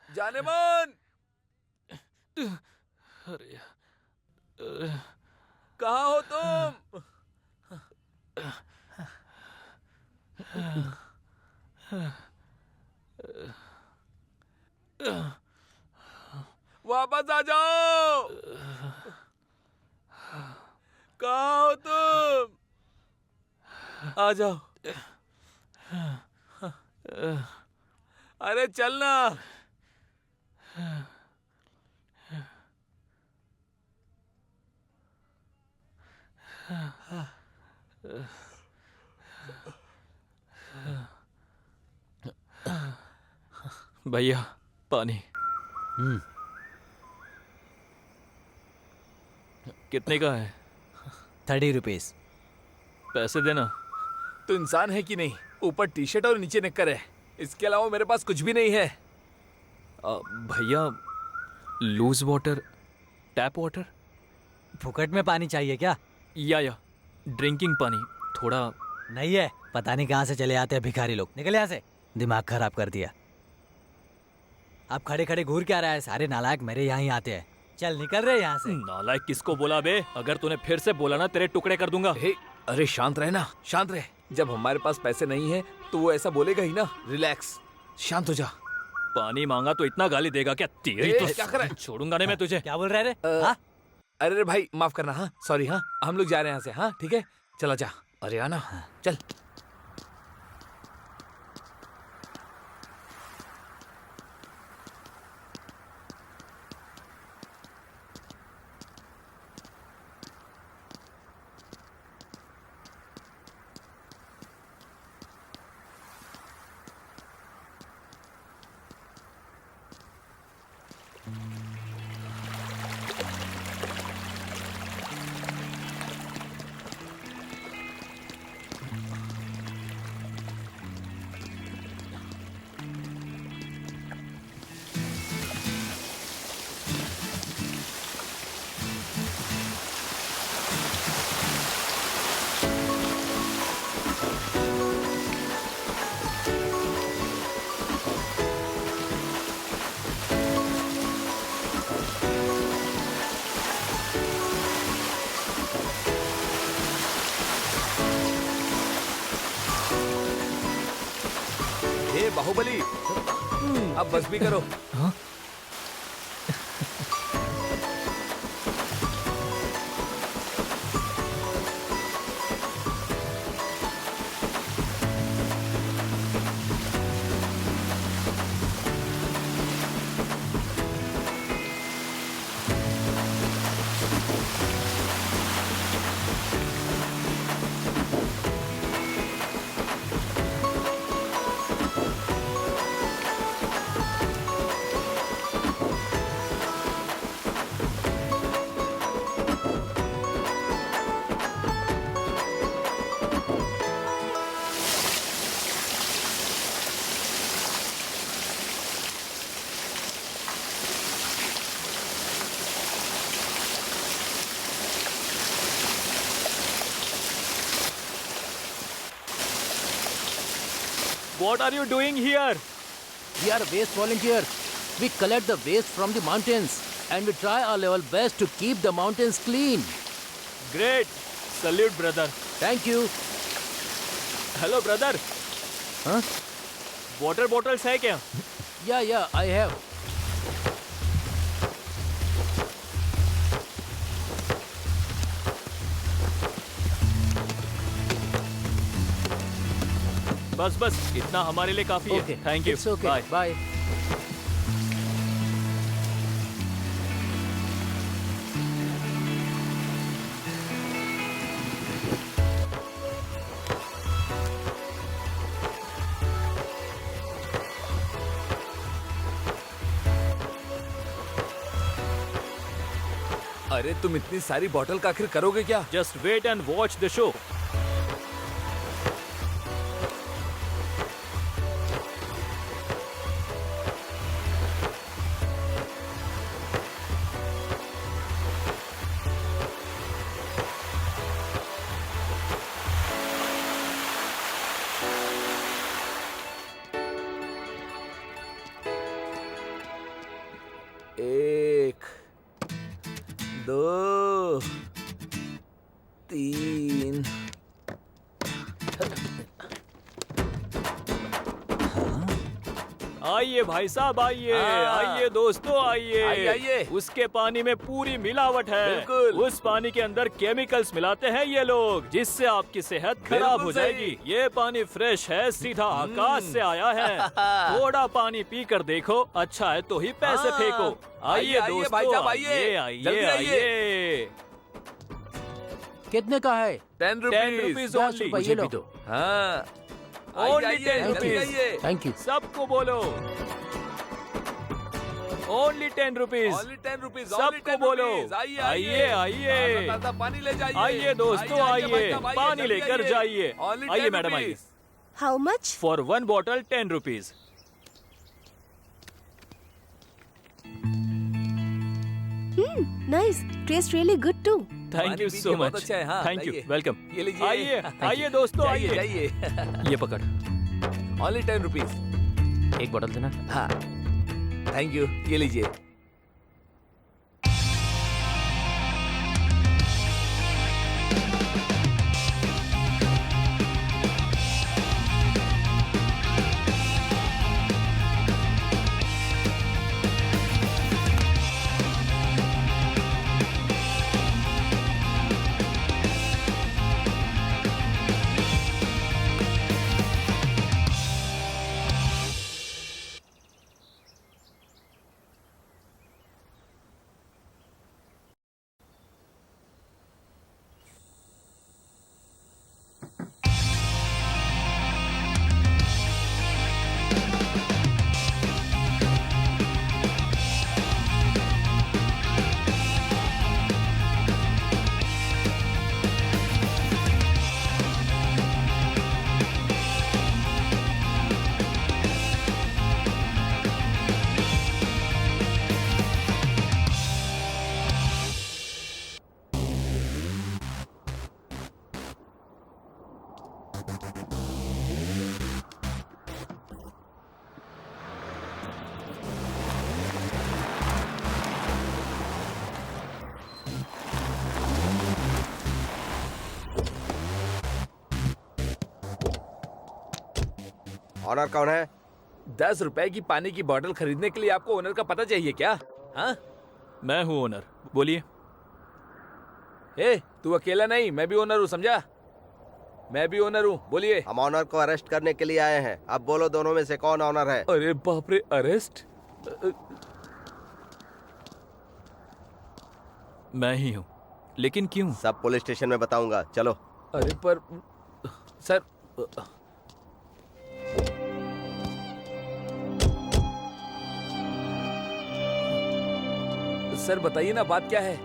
जानेमान, अरे कहाँ हो तुम? वापस आ जाओ। कहाँ हो तुम? आ जाओ। अरे चलना। भैया पानी। कितने का है? 30 रुपीज। पैसे देना। तो इंसान है कि नहीं? ऊपर टी शर्ट और नीचे निक्कर है, इसके अलावा मेरे पास कुछ भी नहीं है। भैया लूज वाटर, टैप वाटर। फुकट में पानी चाहिए क्या? या ड्रिंकिंग पानी थोड़ा। नहीं है, पता नहीं कहाँ से चले आते हैं भिखारी लोग। निकल यहाँ से, दिमाग खराब कर दिया। आप खड़े खड़े घूर क्या रहा है? सारे नालायक मेरे यहाँ ही आते हैं। चल निकल रहे यहाँ से। नालायक किसको बोला बे? अगर तूने फिर से बोला ना तेरे टुकड़े कर दूंगा। अरे शांत रहे ना, शांत रहे। जब हमारे पास पैसे नहीं है तो वो ऐसा बोलेगा ही ना। रिलैक्स, शांत हो जा। पानी मांगा तो इतना गाली देगा क्या? तेरी तो क्या कर रहा है? छोड़ूंगा नहीं मैं तुझे। क्या बोल रहे रे? हाँ? अरे भाई माफ करना। हाँ सॉरी। हाँ हम लोग जा रहे हैं यहाँ से। हाँ ठीक है, चला जा। अरे आना, चल। बाहुबली, अब बस भी करो। हाँ? What are you doing here? We are waste volunteers. We collect the waste from the mountains and we try our level best to keep the mountains clean. Great. Salute, brother. Thank you. Hello, brother. Huh? Water bottles है क्या? Yeah, I have. बस इतना हमारे लिए काफी है। Thank you. It's okay. Bye. अरे तुम इतनी सारी बॉटल का आखिर करोगे क्या? Just wait and watch the show. एक, दो, तीन। आइए भाई साहब, आइए हाँ। आइए दोस्तों, आइए, आइए। आइए। उसके पानी में पूरी मिलावट है। बिल्कुल। उस पानी के अंदर केमिकल्स मिलाते हैं ये लोग, जिससे आपकी सेहत खराब हो बिल्कुल सही। जाएगी। ये पानी फ्रेश है, सीधा आकाश से आया है। थोड़ा पानी पी कर देखो, अच्छा है तो ही पैसे हाँ। फेंको। आइए आइए, दोस्तों, भाई साहब, आइए। आइए जल्दी आइए। कितने का है? 10 रुपीज। 10 रुपए, ये लो। हाँ Only आइए, 10 जल्दी rupees. आइए। Thank you. सबको बोलो ओनली 10 रुपीज। Only 10 rupees. सबको बोलो आइए आइए ताज़ा पानी ले जाइए। आइए दोस्तों भाई आइए, साहब, आइए, पानी जल्दी लेकर आइए। जाइए। Only आइए 10 मैडम आइए। rupees। How much? For 1 bottle 10 rupees. Nice, taste really good too. Thank पानी यू पीजिए, सो बहुत मच। अच्छा है, हाँ, थैंक यू, लाइए। वेलकम। ये लीजिए। आइए Thank आइए you। दोस्तों जाइए, आइए। जाइए। ये पकड़। Only 10 rupees. एक बोतल देना। हाँ थैंक यू, ये लीजिए। ऑनर कौन है? 10 रुपए की पानी की बोतल खरीदने के लिए आपको ओनर का पता चाहिए क्या? हाँ मैं हूँ ओनर, बोलिए। ए तू अकेला नहीं, मैं भी ओनर हूँ, समझा? मैं भी ओनर हूँ, बोलिए। हम ऑनर को अरेस्ट करने के लिए आए हैं। अब बोलो दोनों में से कौन ऑनर है? अरे बाप रे, अरेस्ट? मैं ही हूँ, लेकिन क्यों? सब पुलिस स्टेशन में बताऊंगा, चलो। अरे पर सर, सर बताइए ना, बात क्या है?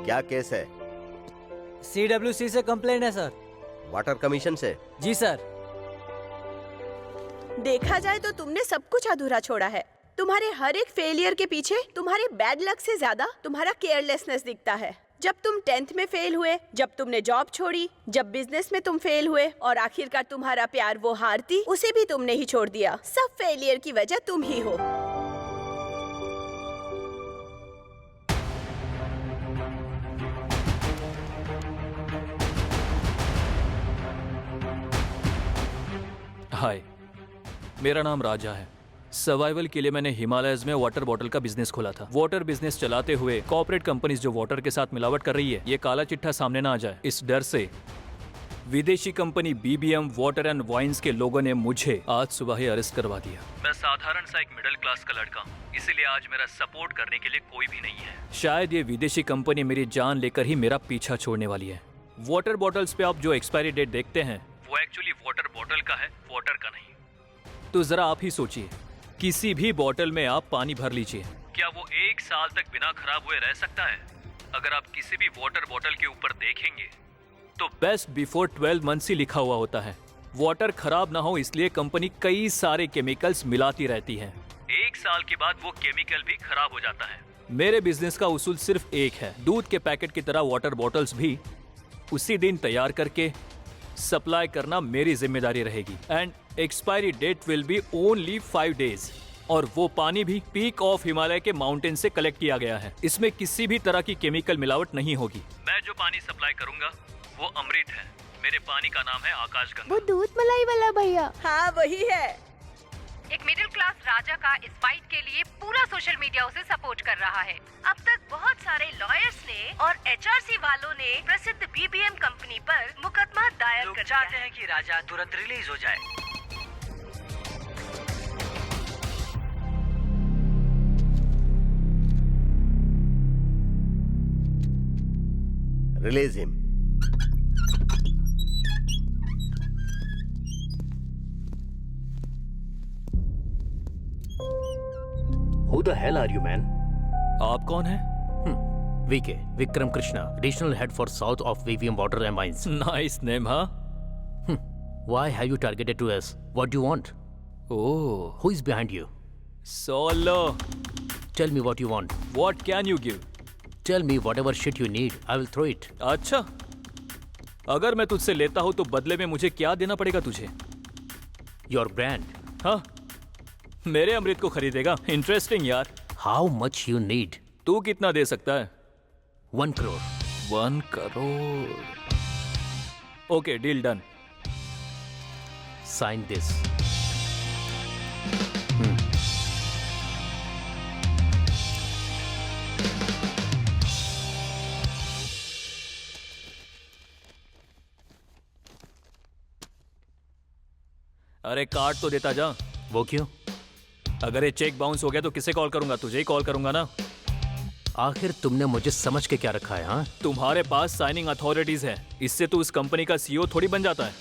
क्या केस है? CWC से कंप्लेंट है सर। वाटर कमीशन से? जी सर। देखा जाए तो तुमने सब कुछ अधूरा छोड़ा है। तुम्हारे हर एक फेलियर के पीछे तुम्हारे बैड लक से ज्यादा तुम्हारा केयरलेसनेस दिखता है। जब तुम 10th में फेल हुए, जब तुमने जॉब छोड़ी, जब बिजनेस में तुम फेल हुए और आखिरकार तुम्हारा प्यार वो हारती, उसे भी तुमने ही छोड़ दिया। सब फेलियर की वजह तुम ही हो। हाय, मेरा नाम राजा है। सर्वाइवल के लिए मैंने हिमालयज में वाटर बॉटल का बिजनेस खोला था। वाटर बिजनेस चलाते हुए कॉर्पोरेट कंपनीज जो वाटर के साथ मिलावट कर रही है, ये काला चिट्ठा सामने ना आ जाए, इस डर से विदेशी company BBM water and wines के लोगों ने मुझे आज सुबह ही अरेस्ट करवा दिया। मैं साधारण सा एक मिडिल क्लास का लड़का हूँ, इसीलिए आज मेरा सपोर्ट करने के लिए कोई भी नहीं है। शायद ये विदेशी कंपनी मेरी जान लेकर ही मेरा पीछा छोड़ने वाली है। वाटर बॉटल्स पे आप जो एक्सपायरी डेट देखते हैं वो एक्चुअली वाटर बॉटल का है, वाटर का नहीं। तो जरा आप ही सोचिए, किसी भी बॉटल में आप पानी भर लीजिए, क्या वो 1 साल तक बिना खराब हुए रह सकता है? अगर आप किसी भी वाटर बॉटल के ऊपर देखेंगे तो बेस्ट बिफोर 12 मंथ्स ही लिखा हुआ होता है। वाटर खराब ना हो इसलिए कंपनी कई सारे केमिकल्स मिलाती रहती है। 1 साल के बाद वो केमिकल भी खराब हो जाता है। मेरे बिजनेस का उसूल सिर्फ एक है, दूध के पैकेट की तरह वाटर बॉटल्स भी उसी दिन तैयार करके सप्लाई करना मेरी जिम्मेदारी रहेगी and expiry date will be only 5 days. और वो पानी भी पीक ऑफ हिमालय के माउंटेन से कलेक्ट किया गया है। इसमें किसी भी तरह की केमिकल मिलावट नहीं होगी। मैं जो पानी सप्लाई करूंगा वो अमृत है। मेरे पानी का नाम है आकाश गंगा। वो दूध मलाई वाला भैया। हाँ वही है। एक मिडिल क्लास राजा का इस फाइट के लिए पूरा सोशल मीडिया उसे सपोर्ट कर रहा है। अब तक बहुत सारे लॉयर्स ने और एचआरसी वालों ने प्रसिद्ध बीबीएम कंपनी पर मुकदमा दायर कर दिया है कि राजा तुरंत रिलीज हो जाए। Release him. Who the hell are you, man? आप कौन है? VK, Vikram Krishna, Regional Head for South of VVM Water and Mines. Nice name, हाँ? Why have you targeted to us? What do you want? Oh, Who is behind you? Solo. Tell me what you want. What can you give? Tell me whatever shit you need. I will throw it. अच्छा, अगर मैं तुझसे लेता हूँ तो बदले में मुझे क्या देना पड़ेगा तुझे? Your brand. हाँ, मेरे अमृत को खरीदेगा? इंटरेस्टिंग यार। How much you need? तू कितना दे सकता है? 1 crore. 1 crore. Okay, deal done. Sign this. अरे कार्ड तो देता जा। वो क्यों? अगर ये चेक बाउंस हो गया तो किसे कॉल करूंगा? तुझे ही कॉल करूंगा ना। आखिर तुमने मुझे समझ के क्या रखा है? हाँ, तुम्हारे पास साइनिंग अथॉरिटीज है, इससे तू इस कंपनी का सीईओ थोड़ी बन जाता है।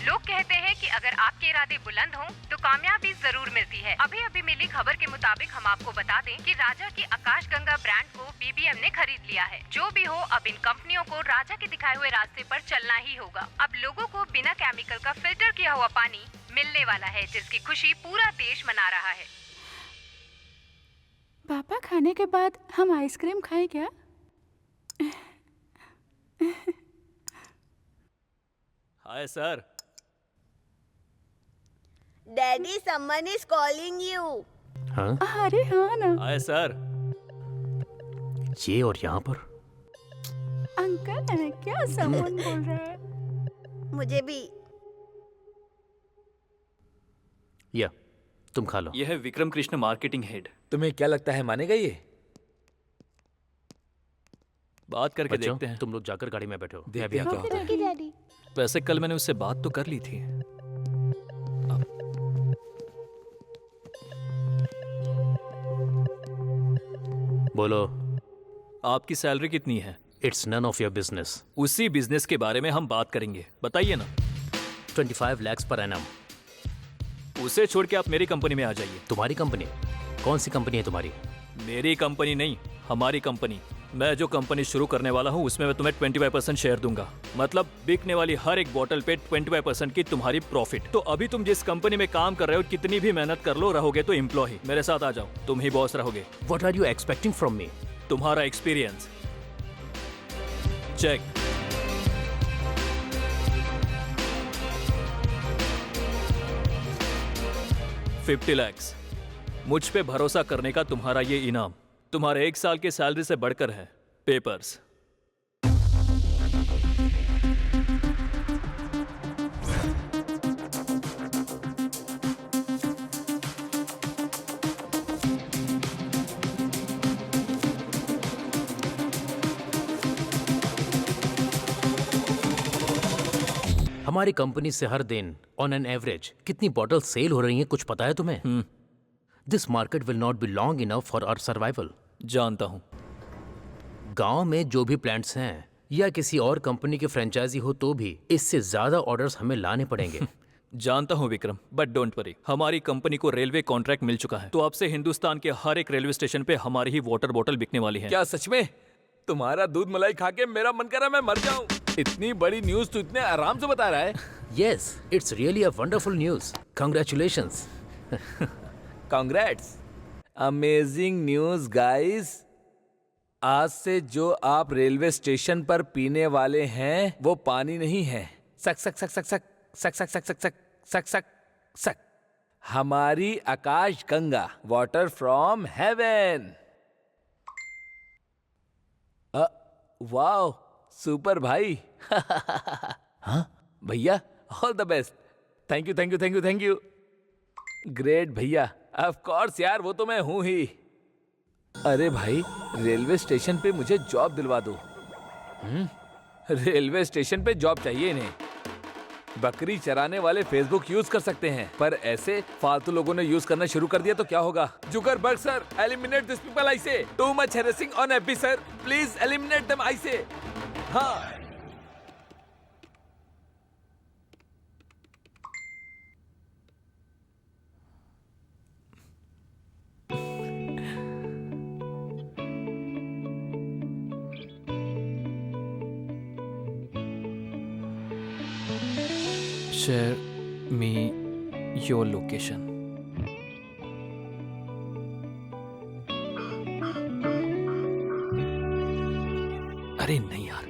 लोग कहते हैं कि अगर आपके इरादे बुलंद हों तो कामयाबी जरूर मिलती है। अभी अभी मिली खबर के मुताबिक हम आपको बता दें कि राजा की आकाश गंगा ब्रांड को बीबीएम ने खरीद लिया है। जो भी हो, अब इन कंपनियों को राजा के दिखाए हुए रास्ते पर चलना ही होगा। अब लोगों को बिना केमिकल का फिल्टर किया हुआ पानी मिलने वाला है, जिसकी खुशी पूरा देश मना रहा है। पापा, खाने के बाद हम आइसक्रीम खाएं क्या? Hi sir. Daddy, someone is calling you. हाँ? अरे हाँ ना। Hi sir. ये और यहाँ पर? अंकल है क्या? समवन बोल रहा है। मुझे भी। या तुम खा लो। यह है विक्रम कृष्ण, मार्केटिंग हेड। तुम्हें क्या लगता है मानेगा ये? बात करके बच्चों, देखते हैं। तुम लोग जाकर गाड़ी में बैठो। देखते मैं भी हैं आता क्या हूँ। होता है। डैडी। वैसे कल मैंने उससे बात तो कर ली थी। बोलो। आपकी सैलरी कितनी है? It's none of your business. उसी बिजनेस के बारे में हम बात करेंगे, बताइए ना। 25 lakhs per annum। उसे छोड़ के आप मेरी कंपनी में आ जाइए। तुम्हारी कंपनी? कौन सी कंपनी है तुम्हारी? मेरी कंपनी नहीं, हमारी कंपनी। मैं जो कंपनी शुरू करने वाला हूँ उसमें मैं तुम्हें 25% शेयर दूंगा। मतलब बिकने वाली हर एक बोतल पे 25% की तुम्हारी प्रॉफिट। तो अभी तुम जिस कंपनी में काम कर रहे हो, कितनी भी मेहनत कर लो, रहोगे तो एम्प्लॉय। मेरे साथ आ जाओ, तुम ही बॉस रहोगे। What are you expecting from me? तुम्हारा एक्सपीरियंस चेक। $50 lakhs। मुझ पे भरोसा करने का तुम्हारा ये इनाम तुम्हारे 1 साल की सैलरी से बढ़कर है। पेपर्स। हमारी कंपनी से हर दिन ऑन एन एवरेज कितनी बॉटल सेल हो रही हैं, कुछ पता है तुम्हें? This market will not be long enough for our survival. जानता हूं। गांव में जो भी प्लांट्स हैं या किसी और कंपनी के फ्रेंचाइजी हो तो भी इससे ज्यादा ऑर्डर्स हमें लाने पड़ेंगे। जानता हूं विक्रम, बट डोंट वरी, हमारी कंपनी को रेलवे कॉन्ट्रैक्ट मिल चुका है। तो अब से हिंदुस्तान के हर एक रेलवे स्टेशन पे हमारी ही वाटर बॉटल बिकने वाली है। क्या सच में? तुम्हारा दूध मलाई खा के मेरा मन कर रहा मैं मर जाऊं। इतनी बड़ी न्यूज तू इतने आराम से बता रहा है। Yes, it's really a wonderful news. Congratulations. Congrats, amazing news guys. आज से जो आप रेलवे स्टेशन पर पीने वाले हैं वो पानी नहीं है, सक सक सक सक सक सक सक सक सक सक सक सक हमारी Akash Ganga, water from heaven. Wow, super भाई। हाँ भैया, all the best. Thank you thank you thank you thank you. Great भैया, ऑफ कोर्स यार, वो तो मैं हूं ही। अरे भाई, रेलवे स्टेशन पे मुझे जॉब दिलवा दो। रेलवे स्टेशन पे जॉब चाहिए इन्हें। बकरी चराने वाले फेसबुक यूज कर सकते हैं, पर ऐसे फालतू लोगों ने यूज करना शुरू कर दिया तो क्या होगा? Zuckerberg sir, eliminate this people I say. Too much harassing on FB sir, please eliminate them I say. हाँ, Share me your location. अरे नहीं यार,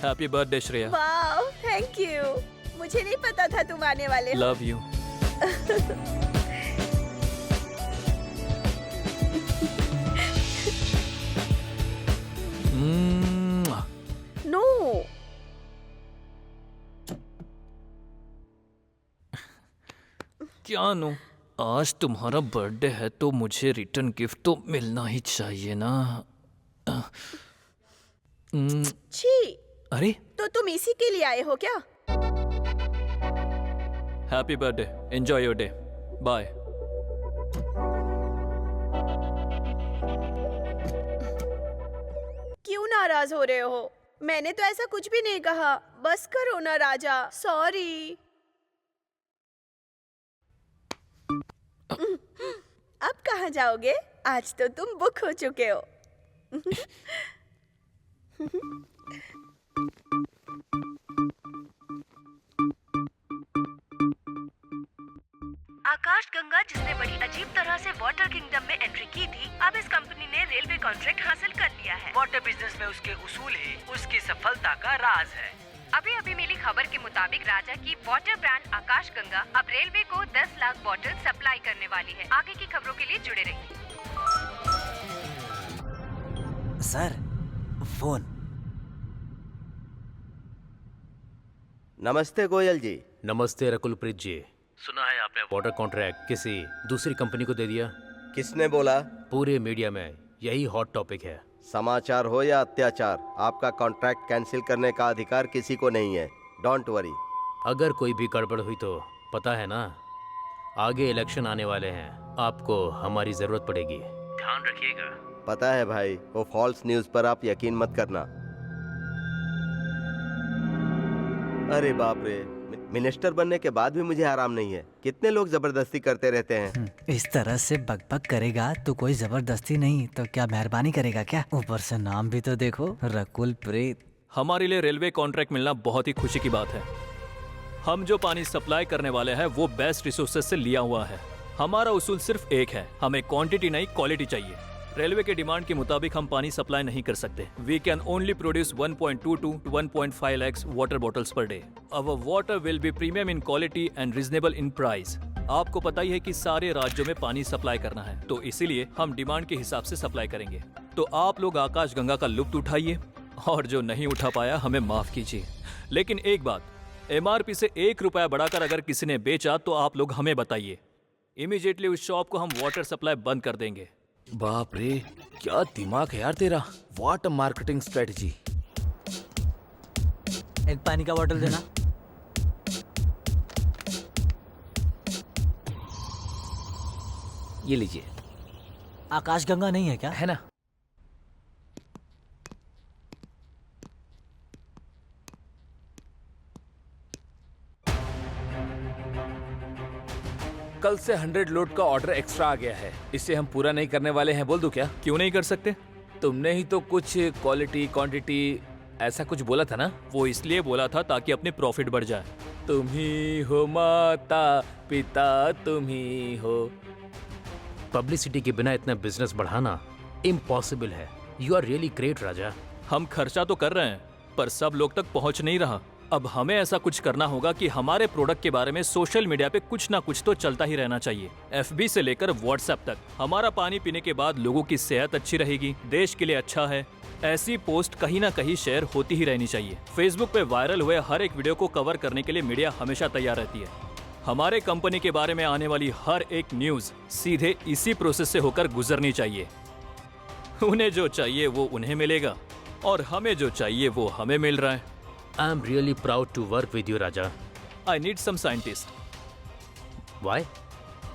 happy birthday Shreya. Wow, thank you. मुझे नहीं पता था तुम आने वाले हो। Love you. नो। क्या नो? आज तुम्हारा बर्थडे है तो मुझे रिटर्न गिफ्ट तो मिलना ही चाहिए ना। छी। अरे, तो तुम इसी के लिए आए हो क्या? Happy birthday, enjoy your day, bye. क्यों नाराज हो रहे हो? मैंने तो ऐसा कुछ भी नहीं कहा। बस करो ना राजा, सॉरी। अब कहाँ जाओगे? आज तो तुम बुक हो चुके हो। आकाश गंगा, जिसने बड़ी अजीब तरह से वाटर किंगडम में एंट्री की थी, अब इस कंपनी ने रेलवे कॉन्ट्रैक्ट हासिल कर लिया है। वाटर बिजनेस में उसके उसूल ही उसकी सफलता का राज है। अभी अभी मिली खबर के मुताबिक राजा की वाटर ब्रांड आकाश गंगा अब रेलवे को 10 लाख बॉटल सप्लाई करने वाली है। आगे की खबरों के लिए जुड़े रहिए। Sir, phone. नमस्ते गोयल जी। नमस्ते रकुलप्रीत जी। सुना है आपने वाटर कॉन्ट्रैक्ट किसी दूसरी कंपनी को दे दिया? किसने बोला? पूरे मीडिया में यही हॉट टॉपिक है। समाचार हो या अत्याचार, आपका कॉन्ट्रैक्ट कैंसिल करने का अधिकार किसी को नहीं है। Don't worry. अगर कोई भी गड़बड़ हुई तो पता है ना, आगे इलेक्शन आने वाले हैं, आपको हमारी जरूरत पड़ेगी, ध्यान रखिएगा। पता है भाई, वो फॉल्स न्यूज पर आप यकीन मत करना। अरे बाप रे, मिनिस्टर बनने के बाद भी मुझे आराम नहीं है। कितने लोग जबरदस्ती करते रहते हैं। इस तरह से बकबक करेगा तो कोई जबरदस्ती नहीं तो क्या मेहरबानी करेगा क्या? ऊपर से नाम भी तो देखो, रकुलप्रीत। हमारे लिए रेलवे कॉन्ट्रैक्ट मिलना बहुत ही खुशी की बात है। हम जो पानी सप्लाई करने वाले हैं वो बेस्ट रिसोर्सेज से लिया हुआ है। हमारा उसूल सिर्फ एक है, हमें क्वांटिटी नहीं क्वालिटी चाहिए। रेलवे के डिमांड के मुताबिक हम पानी सप्लाई नहीं कर सकते। We can only produce 1.22 to 1.5 lakhs water bottles per day. Our water will be premium in quality and reasonable in price. आपको पता ही है कि सारे राज्यों में पानी सप्लाई करना है, तो इसीलिए हम डिमांड के हिसाब से सप्लाई करेंगे। तो आप लोग आकाश गंगा का लुत्फ उठाइए और जो नहीं उठा पाया हमें माफ कीजिए। लेकिन एक बात, MRP से 1 रुपया बढ़ाकर अगर किसी ने बेचा तो आप लोग हमें बताइए। इमीडिएटली उस शॉप को हम वाटर सप्लाई बंद कर देंगे। बाप रे, क्या दिमाग है यार तेरा। What a marketing strategy. एक पानी का बोतल देना। ये लीजिए। आकाशगंगा नहीं है क्या? है ना। कल से 100 लोड का ऑर्डर एक्स्ट्रा आ गया है, इसे हम पूरा नहीं करने वाले हैं। बोल दूं क्या? क्यों नहीं कर सकते? तुमने ही तो कुछ क्वालिटी क्वांटिटी ऐसा कुछ बोला था ना। वो इसलिए बोला था ताकि अपनी प्रॉफिट बढ़ जाए। तुम ही हो माता पिता, तुम ही हो। पब्लिसिटी के बिना इतना बिजनेस बढ़ाना इम्पॉसिबल है। यू आर रियली ग्रेट राजा। हम खर्चा तो कर रहे हैं पर सब लोग तक पहुंच नहीं रहा। अब हमें ऐसा कुछ करना होगा कि हमारे प्रोडक्ट के बारे में सोशल मीडिया पे कुछ ना कुछ तो चलता ही रहना चाहिए। FB से लेकर WhatsApp तक। हमारा पानी पीने के बाद लोगों की सेहत अच्छी रहेगी, देश के लिए अच्छा है, ऐसी पोस्ट कहीं ना कहीं शेयर होती ही रहनी चाहिए। फेसबुक पे वायरल हुए हर एक वीडियो को कवर करने के लिए मीडिया हमेशा तैयार रहती है। हमारे कंपनी के बारे में आने वाली हर एक न्यूज सीधे इसी प्रोसेस से होकर गुजरनी चाहिए। उन्हें जो चाहिए वो उन्हें मिलेगा और हमें जो चाहिए वो हमें मिल रहा है। I am really proud to work with you Raja. I need some scientist. Why?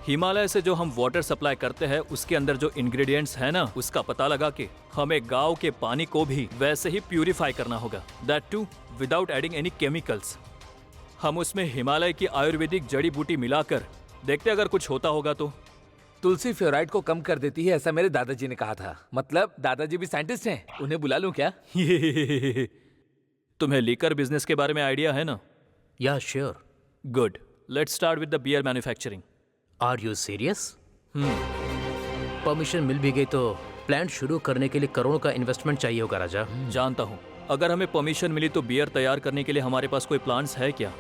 Himalaya से जो हम वाटर सप्लाई करते हैं उसके अंदर जो इंग्रेडिएंट्स है ना, उसका पता लगा के हमें गांव के पानी को भी वैसे ही प्यूरिफाई करना होगा। That too without adding any chemicals. हम उसमें हिमालय की आयुर्वेदिक जड़ी बूटी मिलाकर देखते अगर कुछ होता होगा तो। तुलसी फ्लोराइड को कम कर देती है, ऐसा मेरे दादाजी ने कहा था। मतलब दादाजी भी साइंटिस्ट हैं, उन्हें बुला लूं क्या? तुम्हें लीकर बिजनेस के बारे में आइडिया है ना? Yeah sure. Good, let's start with the beer manufacturing. Are you serious? Permission मिल भी गई तो प्लांट शुरू करने के लिए करोड़ों का इन्वेस्टमेंट चाहिए होगा राजा। जानता हूँ। अगर हमें परमिशन मिली तो बियर तैयार करने के लिए हमारे पास कोई प्लांट्स है क्या?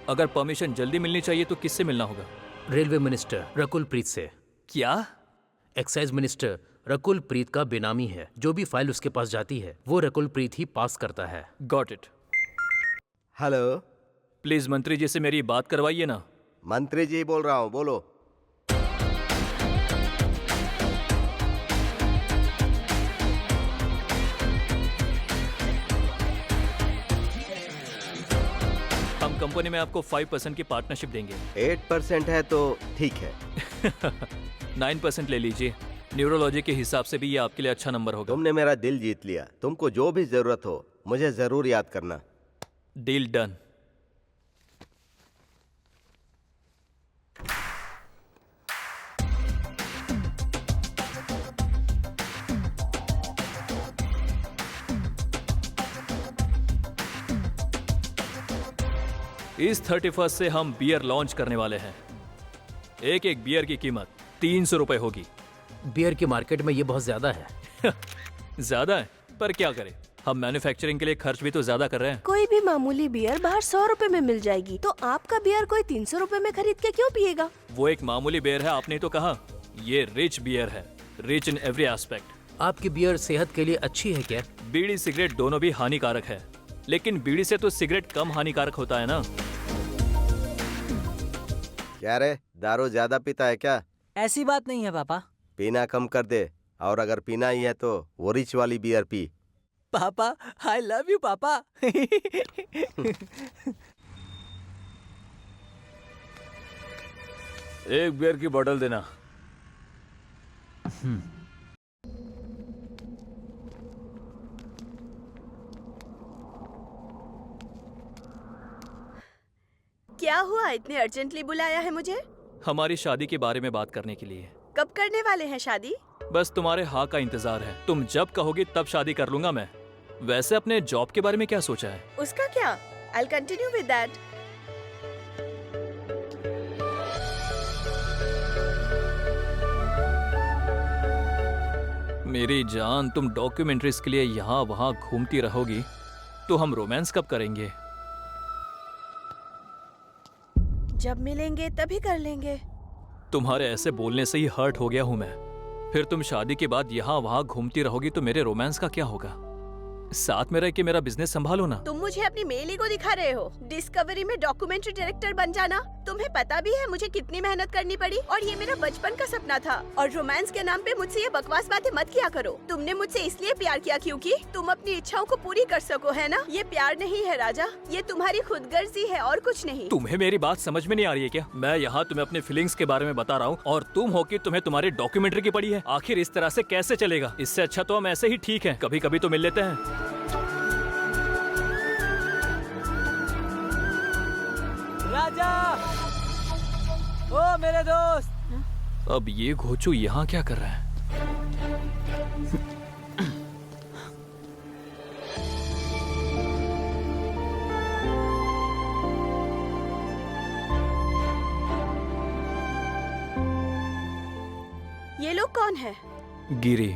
अगर परमिशन जल्दी मिलनी चाहिए तो किससे मिलना होगा? रेलवे मिनिस्टर रकुल प्रीत से। क्या? एक्साइज मिनिस्टर रकुल प्रीत का बेनामी है। जो भी फाइल उसके पास जाती है वो रकुल प्रीत ही पास करता है। Got it. हेलो, प्लीज मंत्री जी से मेरी बात करवाइए ना। मंत्री जी बोल रहा हूँ, बोलो। हम कंपनी में आपको 5% की पार्टनरशिप देंगे। 8% है तो ठीक है। 9% ले लीजिए। न्यूरोलॉजी के हिसाब से भी ये आपके लिए अच्छा नंबर होगा। तुमने मेरा दिल जीत लिया। तुमको जो भी जरूरत हो मुझे जरूर याद करना। Deal done. इस 31 से हम बियर लॉन्च करने वाले हैं। एक एक बियर की कीमत 300 रुपए होगी। बियर की मार्केट में ये बहुत ज्यादा है। ज्यादा है पर क्या करें, हम मैन्युफैक्चरिंग के लिए खर्च भी तो ज्यादा कर रहे हैं। कोई भी मामूली बियर बाहर 100 रुपए में मिल जाएगी, तो आपका बियर कोई 300 रुपए में खरीद के क्यों पिएगा? वो एक मामूली बियर है, आपने तो कहा। ये रिच बियर है, रिच इन एवरी एस्पेक्ट। आपकी बियर सेहत के लिए अच्छी है क्या? बीड़ी सिगरेट दोनों भी हानिकारक है, लेकिन बीड़ी से तो सिगरेट कम हानिकारक होता है ना। क्या रे, दारू ज्यादा पीता है क्या? ऐसी बात नहीं है पापा। पीना कम कर दे, और अगर पीना ही है तो वो रिच वाली बियर पी। पापा, आई लव यू पापा। एक बियर की बोतल देना। क्या हुआ, इतने अर्जेंटली बुलाया है मुझे? हमारी शादी के बारे में बात करने के लिए। कब करने वाले हैं शादी? बस तुम्हारे हाँ का इंतजार है। तुम जब कहोगी तब शादी कर लूंगा मैं। वैसे अपने जॉब के बारे में क्या सोचा है? उसका क्या? I'll continue with that. मेरी जान, तुम डॉक्यूमेंट्रीज के लिए यहाँ वहाँ घूमती रहोगी तो हम रोमांस कब करेंगे? जब मिलेंगे तभी कर लेंगे। तुम्हारे ऐसे बोलने से ही हर्ट हो गया हूँ मैं। फिर तुम शादी के बाद यहाँ वहाँ घूमती रहोगी तो मेरे रोमांस का क्या होगा? साथ में रह के मेरा बिजनेस संभालो ना। तुम मुझे अपनी मेल ईगो दिखा रहे हो। डिस्कवरी में डॉक्यूमेंट्री डायरेक्टर बन जाना, तुम्हें पता भी है मुझे कितनी मेहनत करनी पड़ी, और ये मेरा बचपन का सपना था। और रोमांस के नाम पे मुझसे ये बकवास बातें मत किया करो। तुमने मुझसे इसलिए प्यार किया क्योंकि तुम अपनी इच्छाओं को पूरी कर सको, है ना? ये प्यार नहीं है राजा, ये तुम्हारी खुदगर्जी है और कुछ नहीं। तुम्हें मेरी बात समझ में नहीं आ रही है क्या? मैं यहाँ तुम्हें अपने फीलिंग्स के बारे में बता रहा हूँ और तुम हो कि तुम्हें तुम्हारी डॉक्यूमेंट्री की पड़ी है। आखिर इस तरह से कैसे चलेगा? इससे अच्छा तो हम ऐसे ही ठीक हैं, कभी कभी तो मिल लेते हैं। राजा, ओ मेरे दोस्त। अब ये घोचू यहाँ क्या कर रहा है? ये लोग कौन है? गिरी।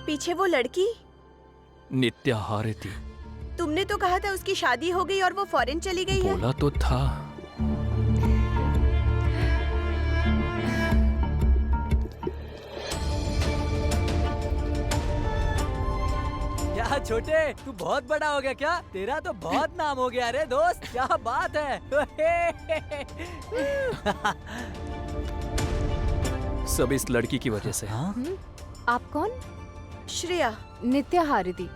पीछे वो लड़की? नित्या हारेती। तुमने तो कहा था उसकी शादी हो गई और वो फॉरेन चली गई है। बोला तो था। क्या छोटे, तू बहुत बड़ा हो गया क्या? तेरा तो बहुत नाम हो गया रे दोस्त, क्या बात है। सब इस लड़की की वजह से। हाँ? आप कौन? श्रेया। नित्या हारिदी।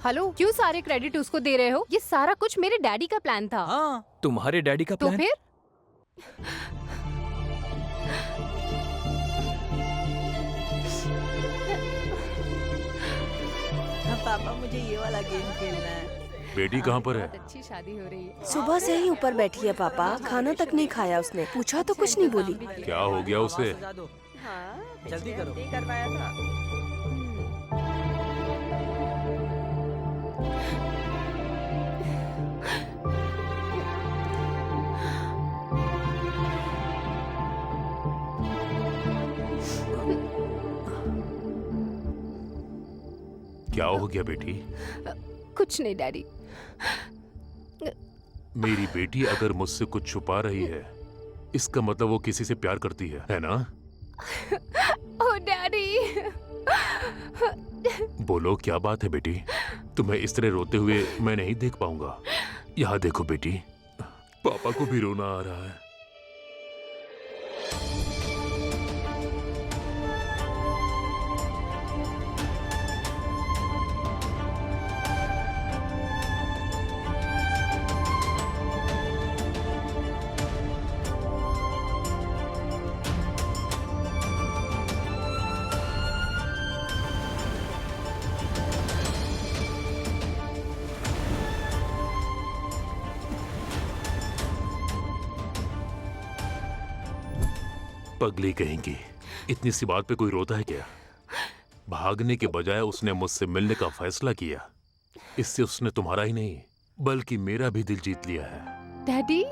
हेलो, क्यों सारे क्रेडिट उसको दे रहे हो? ये सारा कुछ मेरे डैडी का प्लान था। हाँ। तुम्हारे डैडी का तो प्लान? फिर पापा मुझे ये वाला गेम खेलना है। बेटी कहाँ पर है? अच्छी शादी हो रही है। सुबह से ही ऊपर बैठी है पापा, खाना तक नहीं खाया उसने। पूछा तो कुछ नहीं बोली। क्या हो गया उसे? हाँ, जल्दी करो। करवाया था। क्या हो गया बेटी? कुछ नहीं डैडी। मेरी बेटी अगर मुझसे कुछ छुपा रही है, इसका मतलब वो किसी से प्यार करती है ना? ओह डैडी। बोलो क्या बात है बेटी? तुम्हें इस तरह रोते हुए मैं नहीं देख पाऊंगा। यहाँ देखो बेटी, पापा को भी रोना आ रहा है। पगली कहेंगी, इतनी सी बात पे कोई रोता है क्या? भागने के बजाय उसने मुझसे मिलने का फैसला किया। इससे उसने तुम्हारा ही नहीं बल्कि मेरा भी दिल जीत लिया है। डैडी।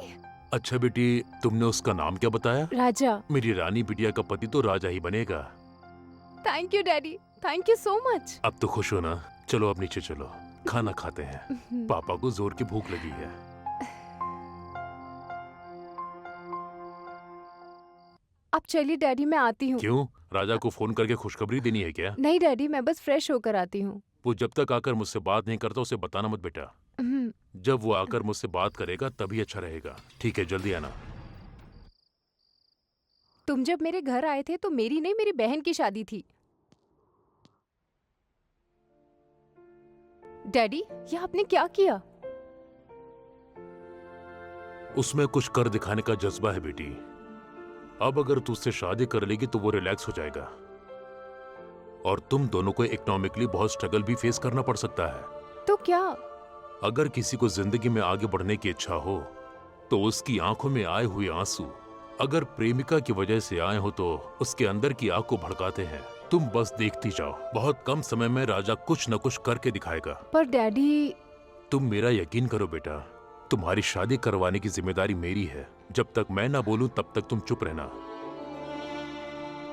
अच्छा बेटी, तुमने उसका नाम क्या बताया? राजा। मेरी रानी बिटिया का पति तो राजा ही बनेगा। Thank you daddy, thank you so much. अब तो खुश हो ना? चलो अब नीचे चलो, खाना खाते हैं। पापा को जोर की भूख लगी है। अब चलिए डैडी, मैं आती हूँ। क्यों? राजा को फोन करके खुशखबरी देनी है क्या? नहीं डैडी, मैं बस फ्रेश होकर आती हूँ। वो जब तक आकर मुझसे बात नहीं करता उसे बताना मत बेटा। जब वो आकर मुझसे बात करेगा तभी अच्छा रहेगा। ठीक है, जल्दी आना। तुम जब मेरे घर आए थे तो मेरी नहीं, मेरी बहन की शादी थी। डैडी, ये आपने क्या किया? उसमें कुछ कर दिखाने का जज्बा है बेटी। अब अगर तू उससे शादी कर लेगी तो वो रिलैक्स हो जाएगा और तुम दोनों को इकोनॉमिकली बहुत स्ट्रगल भी फेस करना पड़ सकता है। तो क्या? अगर किसी को जिंदगी में आगे बढ़ने की इच्छा हो तो उसकी आंखों में आए हुए आंसू अगर प्रेमिका की वजह से आए हो तो उसके अंदर की आग को भड़काते हैं। तुम बस देखती जाओ, बहुत कम समय में राजा कुछ न कुछ करके दिखाएगा। पर डैडी। तुम मेरा यकीन करो बेटा, तुम्हारी शादी करवाने की जिम्मेदारी मेरी है। जब तक मैं ना बोलूं तब तक तुम चुप रहना।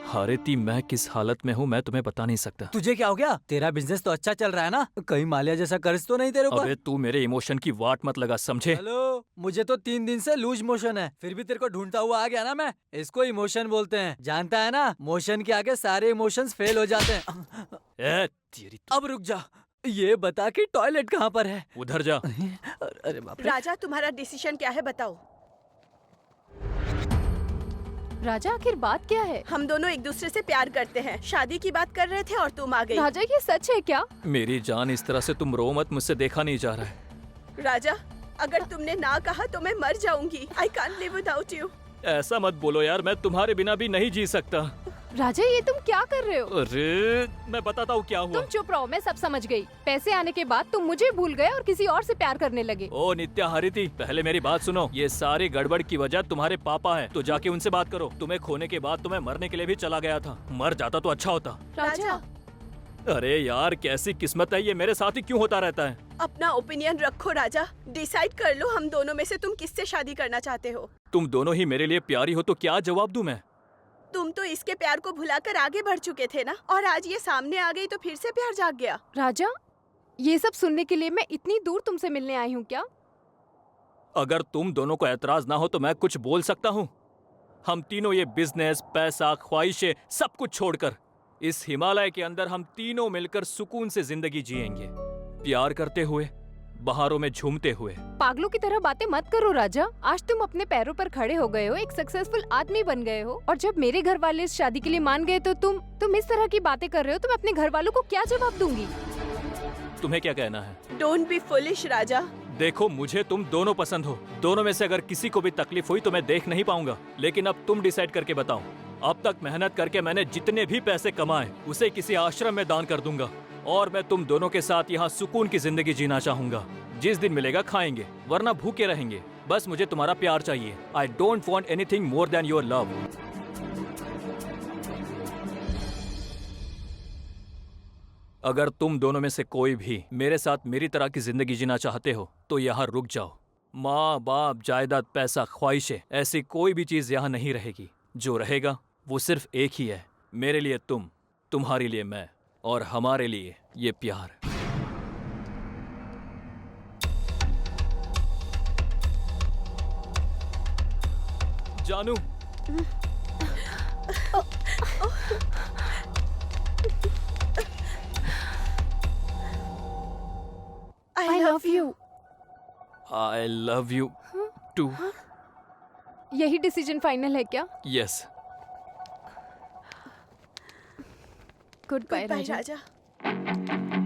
हारिती, मैं किस हालत में हूँ मैं तुम्हें बता नहीं सकता। तुझे क्या हो गया? तेरा बिजनेस तो अच्छा चल रहा है ना? कहीं मालिया जैसा कर्ज तो नहीं तेरे ऊपर? अबे तू मेरे इमोशन की वाट मत लगा, समझे? हेलो, मुझे तो 3 दिन से लूज मोशन है, फिर भी तेरे को ढूंढता हुआ आ गया ना मैं। इसको इमोशन बोलते हैं, जानता है ना? मोशन के आगे सारे इमोशंस फेल हो जाते हैं। तेरी अब रुक जा, ये बता कि टॉयलेट कहाँ पर है? उधर जा। अरे बाप रे। राजा, तुम्हारा डिसीजन क्या है बताओ? राजा, आखिर बात क्या है? हम दोनों एक दूसरे से प्यार करते हैं, शादी की बात कर रहे थे और तुम आ गई। राजा, ये सच है क्या? मेरी जान, इस तरह से तुम रो मत, मुझसे देखा नहीं जा रहा है। राजा, अगर तुमने ना कहा तो मैं मर जाऊंगी। I can't live without you। ऐसा मत बोलो यार, मैं तुम्हारे बिना भी नहीं जी सकता। राजा, ये तुम क्या कर रहे हो? अरे मैं बताता हूँ क्या हुआ। तुम चुप रहो, मैं सब समझ गई। पैसे आने के बाद तुम मुझे भूल गए और किसी और से प्यार करने लगे। ओ नित्या, हारिती, पहले मेरी बात सुनो। ये सारी गड़बड़ की वजह तुम्हारे पापा है, तो जाके उनसे बात करो। तुम्हें खोने के बाद तो मैं मरने के लिए भी चला गया था, मर जाता तो अच्छा होता। राजा, अरे यार, कैसी किस्मत है, ये मेरे साथ ही क्यों होता रहता है? अपना ओपिनियन रखो राजा, डिसाइड कर लो हम दोनों में से तुम किससे शादी करना चाहते हो। तुम दोनों ही मेरे लिए प्यारी हो, तो क्या जवाब दूं मैं? तुम तो इसके प्यार को भुलाकर आगे बढ़ चुके थे ना, और आज ये सामने आ गई तो फिर से प्यार जाग गया। राजा, ये सब सुनने के लिए मैं इतनी दूर तुमसे मिलने आई हूँ क्या? अगर तुम दोनों को एतराज ना हो तो मैं कुछ बोल सकता हूँ। हम तीनों ये बिजनेस, पैसा, ख्वाहिशें, सब कुछ छोड़कर इस हिमालय के अंदर हम तीनों मिलकर सुकून से जिंदगी जिएंगे, प्यार करते हुए, बहारों में झूमते हुए। पागलों की तरह बातें मत करो राजा। आज तुम अपने पैरों पर खड़े हो गए हो, एक सक्सेसफुल आदमी बन गए हो, और जब मेरे घर वाले इस शादी के लिए मान गए तो तुम इस तरह की बातें कर रहे हो। तो मैं अपने घर वालों को क्या जवाब दूंगी? तुम्हें क्या कहना है? डोंट बी फुलिश राजा। देखो, मुझे तुम दोनों पसंद हो, दोनों में से अगर किसी को भी तकलीफ हुई तो मैं देख नहीं पाऊंगा, लेकिन अब तुम डिसाइड करके बताओ। अब तक मेहनत करके मैंने जितने भी पैसे कमाए उसे किसी आश्रम में दान कर दूंगा, और मैं तुम दोनों के साथ यहाँ सुकून की जिंदगी जीना चाहूंगा। जिस दिन मिलेगा खाएंगे, वरना भूखे रहेंगे। बस मुझे तुम्हारा प्यार चाहिए। I don't want anything more than your love. अगर तुम दोनों में से कोई भी मेरे साथ मेरी तरह की जिंदगी जीना चाहते हो तो यहाँ रुक जाओ। माँ बाप, जायदाद, पैसा, ख्वाहिशें, ऐसी कोई भी चीज यहाँ नहीं रहेगी। जो रहेगा वो सिर्फ एक ही है, मेरे लिए तुम, तुम्हारे लिए मैं, और हमारे लिए ये प्यार। जानू, I love you। I love you too. यही डिसीजन फाइनल है क्या? Yes. Good bye Goodbye, Raja. राजा।